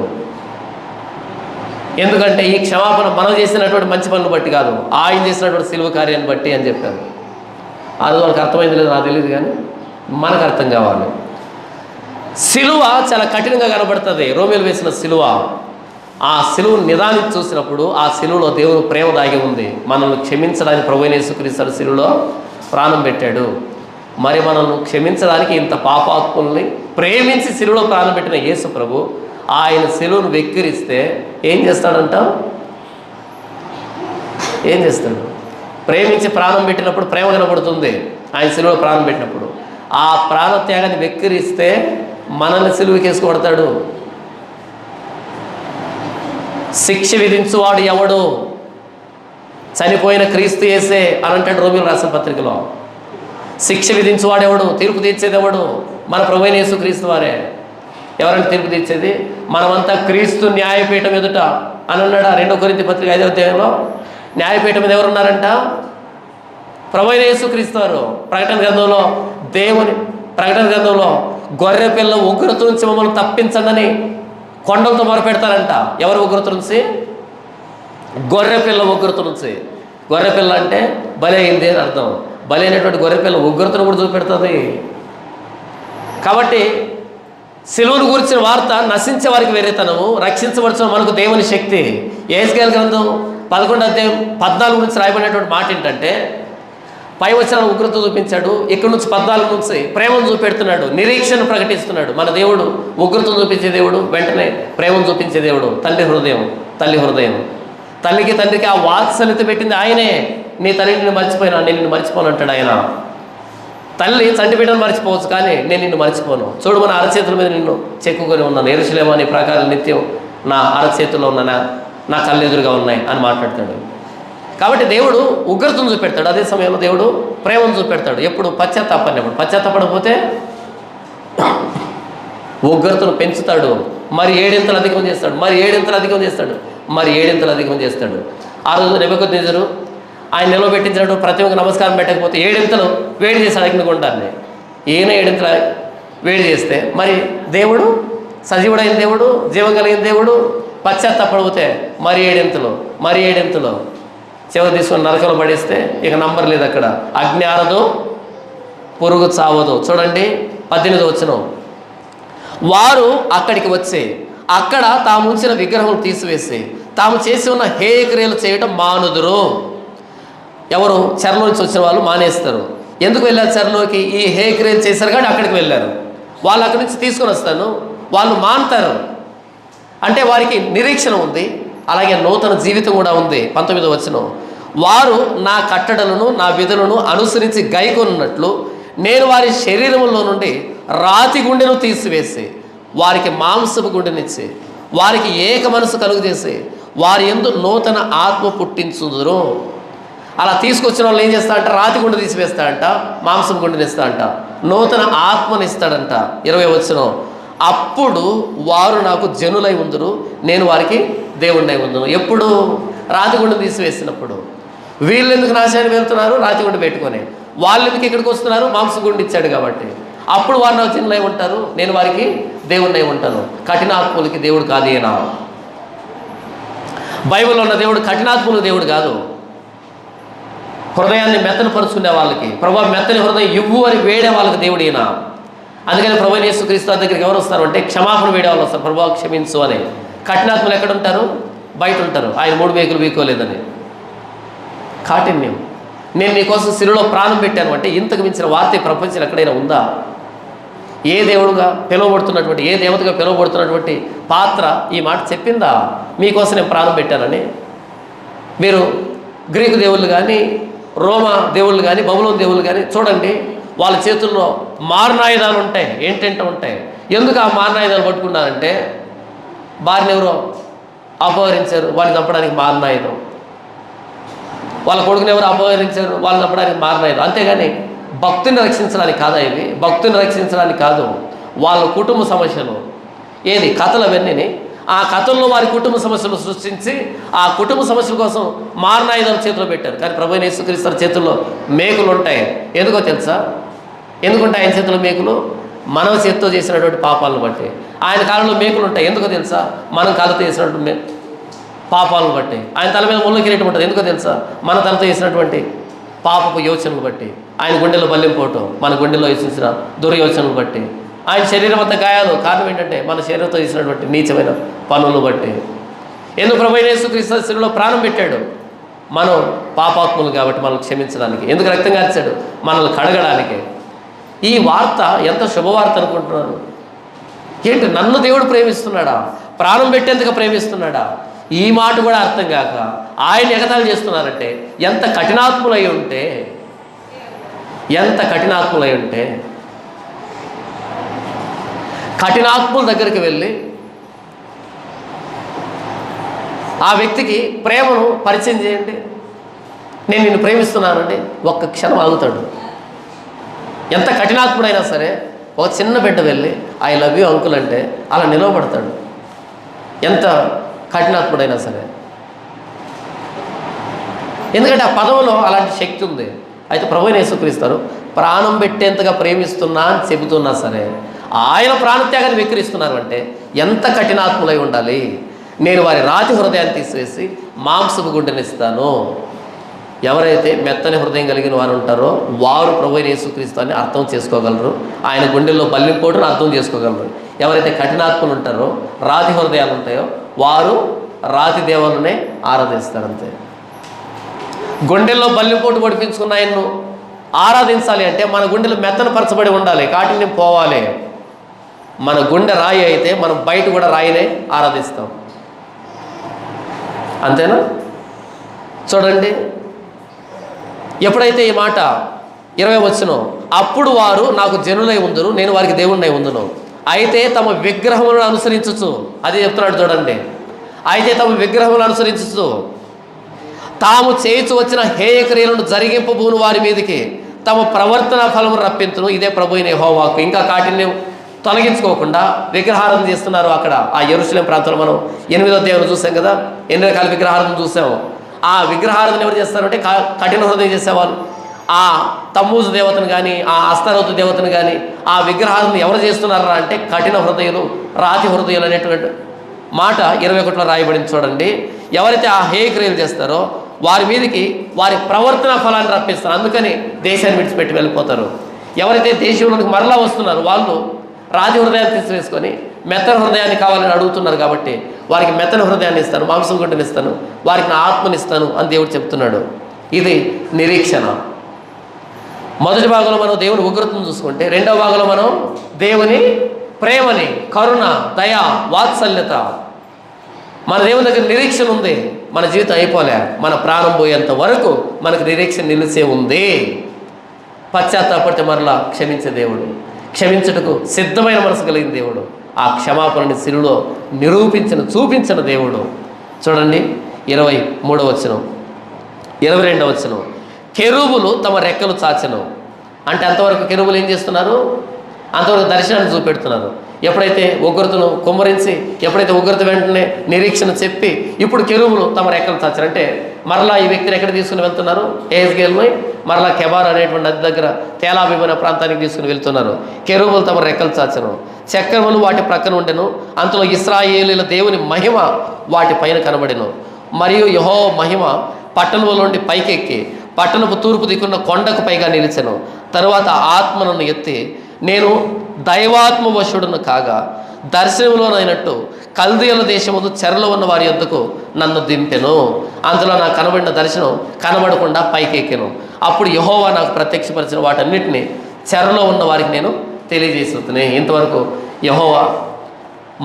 ఎందుకంటే ఈ క్షమాపణ మనం చేసినటువంటి మంచి పనులు బట్టి కాదు, ఆయన చేసినటువంటి సిలువ కార్యాన్ని బట్టి అని చెప్పాను. ఆ రోజు వాళ్ళకి అర్థమైంది లేదు నాకు తెలియదు, కానీ మనకు అర్థం కావాలి. సిలువ చాలా కఠినంగా కనబడుతుంది. రోమేలు వేసిన సిలువ, ఆ సిలువను నిదానించి చూసినప్పుడు ఆ సిలువలో దేవుని ప్రేమ దాగి ఉంది. మనల్ని క్షమించడానికి ప్రభువైన యేసుక్రీస్తు సిలువలో ప్రాణం పెట్టాడు. మరి మనల్ని క్షమించడానికి ఇంత పాపాత్ముల్ని ప్రేమించి సిలువలో ప్రాణం పెట్టిన యేసు ప్రభు ఆయన సిలువను వెక్కిరిస్తే ఏం చేస్తాడంట? ఏం చేస్తాడు? ప్రేమించి ప్రాణం పెట్టినప్పుడు ప్రేమ కనబడుతుంది. ఆయన సిలువలో ప్రాణం పెట్టినప్పుడు ఆ ప్రాణత్యాగాన్ని వెక్కిరిస్తే మనల్ని సిలువకి వేసుకొడతాడు. శిక్ష విధించువాడు ఎవడు? చనిపోయిన క్రీస్తు యేసే అని అంటాడు రోమీయులకు రాసిన పత్రికలో. శిక్ష విధించువాడు ఎవడు? తీర్పు తీర్చేది ఎవడు? మన ప్రభువైన యేసుక్రీస్తు వారే. ఎవరంటే తీర్పు తీర్చేది? మనమంతా క్రీస్తు న్యాయపీఠం ఎదుట అని అన్నాడు 2 కొరింథీ పత్రిక 5వ అధ్యాయంలో. న్యాయపీఠం మీద ఎవరున్నారంట? ప్రభువైన యేసుక్రీస్తు వారు. ప్రకటన గ్రంథంలో గొర్రె పిల్ల ఉగ్రత నుంచి మమ్మల్ని తప్పించండి కొండలతో మొరపెడతారంట. ఎవరు ఉగ్రత నుంచి? గొర్రె పిల్ల ఉగ్రత నుంచి. గొర్రె పిల్ల అంటే బలి అయింది అని అర్థం. బలి అయినటువంటి గొర్రె పిల్ల ఉగ్రతను కూడా చూపెడుతుంది. కాబట్టి సిలువను గురించిన వార్త నశించే వారికి వేరేతనము, రక్షించబడుతున్న మనకు దేవుని శక్తి. యెహెజ్కేలు గ్రంథం 11వ అధ్యాయం 14 నుంచి రాయబడినటువంటి మాట ఏంటంటే, పై వచనాలను ఉగ్రత చూపించాడు, ఇక్కడ నుంచి 14 నుంచి ప్రేమను చూపెడుతున్నాడు, నిరీక్షను ప్రకటిస్తున్నాడు. మన దేవుడు ఉగ్రతను చూపించే దేవుడు, వెంటనే ప్రేమను చూపించే దేవుడు. తల్లి హృదయం, తల్లికి తండ్రికి ఆ వాత్సల్యత పెట్టింది ఆయనే. నీ తల్లిని నిన్ను మర్చిపోయినా, నేను నిన్ను మర్చిపోను అంటాడు ఆయన. తల్లి చంటి బిడ్డను మర్చిపోవచ్చు, కానీ నేను నిన్ను మర్చిపోను. చూడు, మన అరచేతుల మీద నిన్ను చెక్కుకొని ఉన్నాను, యెరూషలేము అనే ప్రకారం నిత్యం నా అరచేతుల్లో ఉన్న నా కళ్ళు ఎదురుగా ఉన్నాయి అని మాట్లాడతాడు. కాబట్టి దేవుడు ఉగ్రతను చూపెడతాడు, అదే సమయంలో దేవుడు ప్రేమను చూపెడతాడు. ఎప్పుడు? పశ్చాత్తాపడినప్పుడు. పశ్చాత్తాపడకపోతే ఉగ్రతను పెంచుతాడు, మరి 7 ఇంతలు అధికం చేస్తాడు, మరి 7 ఇంతలు అధికం చేస్తాడు. ఆ రోజు నెబుకద్నెజరు ఆయన నిలవబెట్టించినట్టు ప్రతిమకు నమస్కారం పెట్టకపోతే 7 ఇంతలు వేడి చేశాడు అగ్నిగుండాన్ని. ఈయన 7 ఇంతలు వేడి చేస్తే మరి దేవుడు సజీవుడైన దేవుడు, జీవం కలిగిన దేవుడు పశ్చాత్తాపడిపోతే మరి 7 ఇంతలు చివరి తీసుకొని నరకలో పడేస్తే ఇక నంబర్ లేదు. అక్కడ అగ్ని ఆరదు, పురుగు చావదు. చూడండి 18వ వచనం. వారు అక్కడికి వచ్చి అక్కడ తాము ఉంచిన విగ్రహం తీసివేసి తాము చేసి ఉన్న హేయ క్రియలు చేయటం మానుదురు. ఎవరు? చెరలో నుంచి వచ్చిన వాళ్ళు మానేస్తారు. ఎందుకు వెళ్ళారు చెరలోకి? ఈ హేయ క్రియలు చేశారు కానీ అక్కడికి వెళ్ళారు. వాళ్ళు అక్కడి నుంచి తీసుకొని వస్తాను, వాళ్ళు మానుతారు. అంటే వారికి నిరీక్షణ ఉంది, అలాగే నూతన జీవితం కూడా ఉంది. 19వ వచనం. వారు నా కట్టడలను నా విధులను అనుసరించి గైకొన్నట్లు నేను వారి శరీరంలో నుండి రాతి గుండెను తీసివేసి వారికి మాంసపు గుండెనిచ్చి వారికి ఏక మనసు కలుగజేసి వారి యందు నూతన ఆత్మ పుట్టించుదురు. అలా తీసుకొచ్చిన వాళ్ళు ఏం చేస్తాడంట? రాతి గుండె తీసివేస్తాడంట, మాంసం గుండెనిస్తాడంట, నూతన ఆత్మనిస్తాడంట. 20వ వచనం. అప్పుడు వారు నాకు జనులై ఉందురు, నేను వారికి దేవుణ్ణై ఉందును. ఎప్పుడు? రాతి గుండె తీసివేసినప్పుడు. వీళ్ళు ఎందుకు నాశనానికి వెళ్తున్నారు? రాతి గుండె పెట్టుకొని. వాళ్ళు ఎందుకు ఇక్కడికి వస్తున్నారు? మాంసం గుండె ఇచ్చాడు కాబట్టి. అప్పుడు వారు నాకు జనులై ఉంటారు, నేను వారికి దేవుణ్ణై ఉంటాను. కఠినాత్ములకి దేవుడు కాదు ఈయన. బైబిల్లో ఉన్న దేవుడు కఠినాత్ముల దేవుడు కాదు. హృదయాన్ని మెత్తను పరుచుకునే వాళ్ళకి, ప్రభు మెత్తని హృదయం ఇవ్వు అని వేడే వాళ్ళకి దేవుడు ఈయన. అందుకని ప్రభువైన యేసుక్రీస్తు దగ్గరికి ఎవరు వస్తారు అంటే క్షమాపణ వేడే వాళ్ళు వస్తారు, ప్రభు క్షమించు అని. కఠినాత్ములు ఎక్కడ ఉంటారు? బయట ఉంటారు. ఆయన 3 మేకులు వీకోలేదని. కాఠిన్యం. నేను నీకోసం సిలువలో ప్రాణం పెట్టాను అంటే ఇంతకు మించిన వార్త ప్రపంచంలో ఎక్కడైనా ఉందా? ఏ దేవుడుగా పిలువబడుతున్నటువంటి, ఏ దేవతగా పిలువబడుతున్నటువంటి పాత్ర ఈ మాట చెప్పిందా? మీకోసం నేను ప్రాణం పెట్టానని. మీరు గ్రీకు దేవుళ్ళు కానీ, రోమా దేవుళ్ళు కానీ, బబులోను దేవుళ్ళు కానీ చూడండి, వాళ్ళ చేతుల్లో మారణాయుధాలు ఉంటాయి, ఏంటంటే ఉంటాయి. ఎందుకు ఆ మారణాయుధాలు పట్టుకున్నారంటే భార్యను ఎవరో అపహరించారు, వాడిని చంపడానికి మారణాయుధం. వాళ్ళ కొడుకుని ఎవరు అపహరించారు, వాళ్ళని చంపడానికి మారలేదు. అంతేగాని భక్తుని రక్షించడానికి కాదా ఇవి? భక్తుని రక్షించడానికి కాదు. వాళ్ళ కుటుంబ సమస్యలు ఏది కథలు అవన్నీ, ఆ కథల్లో వారి కుటుంబ సమస్యలు సృష్టించి ఆ కుటుంబ సమస్యల కోసం మారణాయుధాలు చేతిలో పెట్టారు. కానీ ప్రభువైన యేసుక్రీస్తు చేతుల్లో మేకులు ఉంటాయి. ఎందుకో తెలుసా? ఎందుకుంటే ఆయన చేతుల్లో మేకులు? మనం చేతితో చేసినటువంటి పాపాలను బట్టి. ఆయన కాలంలో మేకులు ఉంటాయి. ఎందుకో తెలుసా? మనం కాళ్ళతో చేసినటువంటి పాపాలను బట్టి. ఆయన తల మీద ముళ్ళు కిరీటం ఉంటుంది. ఎందుకో తెలుసా? మన తలతో చేసినటువంటి పాపపు యోచనలు బట్టి. ఆయన గుండెలో బల్లింపోవటం మన గుండెలో యోచించిన దుర్యోచనలు బట్టి. ఆయన శరీరం అంతా గాయాలు కారణం ఏంటంటే మన శరీరంతో చేసినటువంటి నీచమైన పనులను బట్టి. ఎందుకు ప్రభువైన యేసుక్రీస్తు శిలువలో ప్రాణం పెట్టాడు? మనం పాపాత్ములు కాబట్టి మనల్ని క్షమించడానికి. ఎందుకు రక్తం కార్చాడు? మనల్ని కడగడానికి. ఈ వార్త ఎంత శుభవార్త అనుకుంటున్నారు? ఏంటి, నన్ను దేవుడు ప్రేమిస్తున్నాడా? ప్రాణం పెట్టేందుకు ప్రేమిస్తున్నాడా? ఈ మాట కూడా అర్థం కాక ఆయన ఎగతాళి చేస్తున్నారంటే ఎంత కఠినాత్ములై ఉంటే, కఠినాత్ముల దగ్గరికి వెళ్ళి ఆ వ్యక్తికి ప్రేమను పరిచయం చేయండి. నేను నిన్ను ప్రేమిస్తున్నానండి, ఒక్క క్షణం ఆగుతాడు. ఎంత కఠినాత్ముడైనా సరే ఒక చిన్న బిడ్డ వెళ్ళి ఐ లవ్ యూ అంకుల్ అంటే అలా నిలవబడతాడు. ఎంత కఠినాత్ముడైనా సరే, ఎందుకంటే ఆ పదవిలో అలాంటి శక్తి ఉంది. అయితే ప్రభువైన యేసుక్రీస్తు ప్రాణం పెట్టేంతగా ప్రేమిస్తున్నా అని చెబుతున్నా సరే ఆయన ప్రాణత్యాగాన్ని విక్రిస్తున్నారు అంటే ఎంత కఠినాత్ములై ఉండాలి. నేను వారి రాతి హృదయాన్ని తీసివేసి మాంసపు గుండెనిస్తాను. ఎవరైతే మెత్తని హృదయం కలిగిన వారు ఉంటారో వారు ప్రభువైన యేసుక్రీస్తు అని అర్థం చేసుకోగలరు. ఆయన గుండెల్లో బల్లింపోటును అర్థం చేసుకోగలరు. ఎవరైతే కఠినాత్ములు ఉంటారో, రాతి హృదయాలు ఉంటాయో వారు రాతి దేవులనే ఆరాధిస్తారు. అంతే. గుండెల్లో బల్లింపోటు పడిపించుకున్న ఆయన్ను ఆరాధించాలి అంటే మన గుండెలు మెత్తన పరచబడి ఉండాలి, కాఠిన్యం పోవాలి. మన గుండె రాయి అయితే మనం బయట కూడా రాయినే ఆరాధిస్తాం. అంతేనా? చూడండి, ఎప్పుడైతే ఈ మాట 20 వచ్చునో, అప్పుడు వారు నాకు జనులై ఉందురు, నేను వారికి దేవుణ్ణై ఉందును. అయితే తమ విగ్రహములను అనుసరించచ్చు, అది చెప్తున్నాడు చూడండి. అయితే తమ విగ్రహములను అనుసరించచ్చు, తాము చేయించు వచ్చిన హేయ క్రియలను జరిగింపబూను వారి మీదకి తమ ప్రవర్తన ఫలము రప్పించును. ఇదే ప్రభువైన యెహోవాకు. ఇంకా కాఠిన్యం తొలగించుకోకుండా విగ్రహారాధన చేస్తున్నారు. అక్కడ ఆ యెరూషలేము ప్రాంతంలో మనం 8వ దేవుని చూసాం కదా, 8 రకాల విగ్రహారాధన చూసాము. ఆ విగ్రహారాధన ఎవరు చేస్తారంటే కఠిన హృదయం చేసేవాళ్ళు. ఆ తమ్మూజు దేవతను కానీ, ఆ అస్తరోతు దేవతను కానీ, ఆ విగ్రహారాధన ఎవరు చేస్తున్నారా అంటే కఠిన హృదయులు, రాతి హృదయులు అనేటువంటి మాట 21లో రాయబడింది చూడండి. ఎవరైతే ఆ హేయ క్రియలు చేస్తారో వారి మీదకి వారి ప్రవర్తన ఫలాన్ని రప్పిస్తారు. అందుకని దేశాన్ని విడిచిపెట్టి వెళ్ళిపోతారు. ఎవరైతే దేశంలోనికి మరలా వస్తున్నారు వాళ్ళు రాతి హృదయాన్ని తీసివేసుకొని మెత్తన హృదయాన్ని కావాలని అడుగుతున్నారు. కాబట్టి వారికి మెత్తన హృదయాన్ని ఇస్తాను, మాంసం గుంటని ఇస్తాను, వారికి నా ఆత్మనిస్తాను అని దేవుడు చెప్తున్నాడు. ఇది నిరీక్షణ. మొదటి భాగంలో మనం దేవుని ఉగ్రతను చూసుకుంటే, రెండవ భాగంలో మనం దేవుని ప్రేమని, కరుణ, దయ, వాత్సల్యత. మన దేవుని దగ్గర నిరీక్షణ ఉంది. మన జీవితం అయిపోలే, మన ప్రాణం పోయేంత వరకు మనకు నిరీక్షణ నిలిచే ఉంది. పశ్చాత్తాపడితే మరలా క్షమించే దేవుడు, క్షమించుటకు సిద్ధమైన మనసు కలిగిన దేవుడు, ఆ క్షమాపణని శిలువలో చూపించిన దేవుడు. చూడండి 23వ వచనం, 22వ వచనం. కెరూబులు తమ రెక్కలు చాచెను. అంటే అంతవరకు కెరూబులు ఏం చేస్తున్నారు? అంతవరకు దర్శనాన్ని చూపెడుతున్నారు. ఎప్పుడైతే ఉగ్రతను కుమ్మరించి, ఎప్పుడైతే ఉగ్రత వెంటనే నిరీక్షణ చెప్పి, ఇప్పుడు కెరూబులు తమ రెక్కలు చాచారు. అంటే మరలా ఈ వ్యక్తిని ఎక్కడ తీసుకుని వెళ్తున్నారు? ఏజ్గేల్ని మరలా కెబార్ అనేటువంటి నది దగ్గర తేలాభిమన ప్రాంతానికి తీసుకుని వెళ్తున్నారు. కెరూబులు తమ రెక్కలు చాచను, చక్రములు వాటి ప్రక్కన ఉండెను, అంతలో ఇశ్రాయేలీయుల దేవుని మహిమ వాటి పైన కనబడెను. మరియు యెహోవా మహిమ పట్టణంలో నుండి పైకెక్కి పట్టణపు తూర్పు దిక్కున్న కొండకు పైగా నిలిచెను. తరువాత ఆత్మను ఎత్తి నేను దైవాత్మ వశుడును కాగా దర్శనంలోనైనట్టు కల్దీయుల దేశముందు చెరలో ఉన్న వారి యొద్దకు నన్ను దింపెను. అందులో నాకు కనబడిన దర్శనం కనబడకుండా పైకెక్కెను. అప్పుడు యెహోవా నాకు ప్రత్యక్షపరిచిన వాటన్నిటిని చెరలో ఉన్న వారికి నేను తెలియజేస్తున్నాను. ఇంతవరకు యెహోవా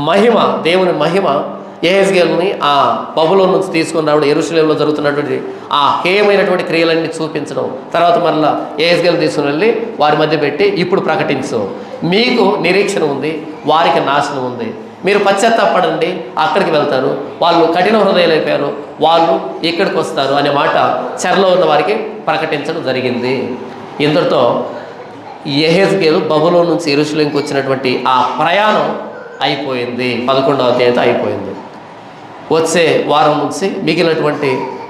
మహిమ, దేవుని మహిమ యెహెజ్కేలుని ఆ బబులోను నుంచి తీసుకుని రావడం, యెరూషలేములో జరుగుతున్నటువంటి ఆ హేయమైనటువంటి క్రియలన్నీ చూపించడం, తర్వాత మరలా యెహెజ్కేలు తీసుకుని వెళ్ళి వారి మధ్య పెట్టి ఇప్పుడు ప్రకటించు, మీకు నిరీక్షణ ఉంది, వారికి నాశనం ఉంది. మీరు పశ్చాత్తాపడండి, అక్కడికి వెళ్తారు. వాళ్ళు కఠిన హృదయాలు అయిపోయారు, వాళ్ళు ఇక్కడికి వస్తారు అనే మాట చెరలో ఉన్న వారికి ప్రకటించడం జరిగింది. ఇంతటితో యెహెజ్కేలు బబులోను నుంచి యెరూషలేముకి వచ్చినటువంటి ఆ ప్రయాణం అయిపోయింది. 11వ అధ్యాయంతో అయిపోయింది. వచ్చే వారం నుంచి మిగిలినటువంటి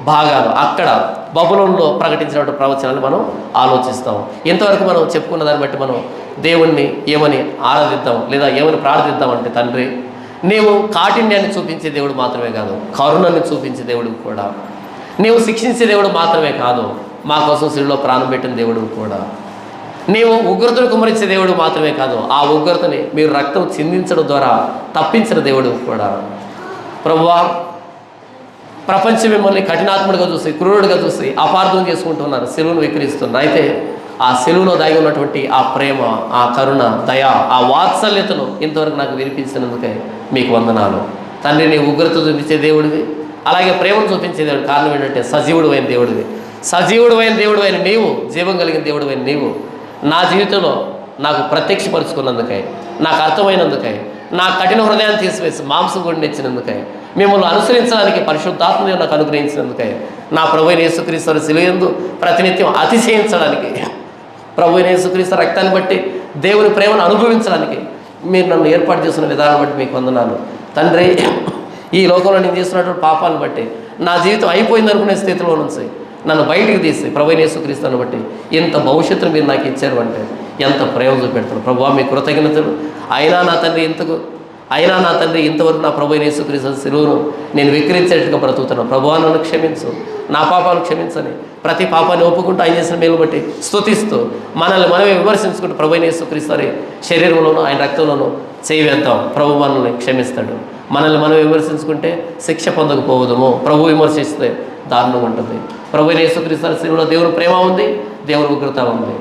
భాగాలు అక్కడ బబులోనులో ప్రకటించినటువంటి ప్రవచనాలు మనం ఆలోచిస్తాం. ఇంతవరకు మనం చెప్పుకున్న దాన్ని బట్టి మనం దేవుణ్ణి ఏమని ఆరాధిద్దాం లేదా ఏమని ప్రార్థిద్దాం అంటే, తండ్రి నీవు కాఠిన్యాన్ని చూపించే దేవుడు మాత్రమే కాదు, కరుణని చూపించే దేవుడు కూడా. నీవు శిక్షించే దేవుడు మాత్రమే కాదు, మా కోసం శిలువలో ప్రాణం పెట్టిన దేవుడు కూడా. నీవు ఉగ్రతను కుమరించే దేవుడు మాత్రమే కాదు, ఆ ఉగ్రతని మీరు రక్తం చిందించడం ద్వారా తప్పించిన దేవుడు కూడా. ప్రభువా, ప్రపంచం మిమ్మల్ని కఠినాత్ముడిగా చూసి, క్రూరుడిగా చూసి అపార్థం చేసుకుంటున్నారు, సెలువును విక్రయిస్తున్నారు. అయితే ఆ సెలువులో దాగి ఉన్నటువంటి ఆ ప్రేమ, ఆ కరుణ, దయ, ఆ వాత్సల్యతను ఇంతవరకు నాకు వినిపించినందుకే మీకు వందనాలు. తండ్రి, నీ ఉగ్రత చూపించే దేవుడివి, అలాగే ప్రేమను చూపించే దేవుడు. కారణం ఏంటంటే సజీవుడు అయిన దేవుడివి. సజీవుడు అయిన దేవుడు అయిన నీవు, జీవం కలిగిన దేవుడు అయిన నీవు నా జీవితంలో నాకు ప్రత్యక్షపరుచుకున్నందుకై, నాకు అర్థమైనందుకై, నా కఠిన హృదయాన్ని తీసివేసి మాంసం గుడిని ఇచ్చినందుకై, మిమ్మల్ని అనుసరించడానికి పరిశుద్ధాత్మని నాకు అనుగ్రహించినందుకై, నా ప్రభువైన యేసుక్రీస్తు శిలువయందు ప్రతినిత్యం అతిశయించడానికి, ప్రభువైన యేసుక్రీస్తు రక్తాన్ని బట్టి దేవుని ప్రేమను అనుభవించడానికి మీరు నన్ను ఏర్పాటు చేసిన విధానం బట్టి మీకు వందనాలు. తండ్రి, ఈ లోకంలో నేను చేస్తున్నటువంటి పాపాలను బట్టి నా జీవితం అయిపోయింది అనుకునే స్థితిలో నుంచి నన్ను బయటికి తీసి ప్రభువైన యేసుక్రీస్తుని బట్టి ఇంత భవిష్యత్తును మీరు నాకు ఇచ్చారు అంటే ఎంత ప్రేమ చూపెడతారు. ప్రభువా, మీ కృతజ్ఞతలు. అయినా నా తండ్రి ఇంతవరకు నా ప్రభువైన యేసుక్రీస్తు శిలువను నేను విక్రయించేట్టుగా బ్రతుకుతున్నాను. ప్రభువా, నన్ను క్షమించు, నా పాపాలు క్షమించని ప్రతి పాపాన్ని ఒప్పుకుంటూ ఆయన చేసిన మేలు బట్టి స్తుతిస్తూ మనల్ని మనమే విమర్శించుకుంటూ ప్రభువైన యేసుక్రీస్తు వారి శరీరంలోనూ ఆయన రక్తంలోనూ చేయవేద్దాం. ప్రభు మనల్ని క్షమిస్తాడు. మనల్ని మనం విమర్శించుకుంటే శిక్ష పొందకపోవదము, ప్రభు విమర్శిస్తే దారుణంగా ఉంటుంది. ప్రభువైన యేసుక్రీస్తు శిలువలో దేవుని ప్రేమ ఉంది, దేవుని ఉగ్రత ఉంది.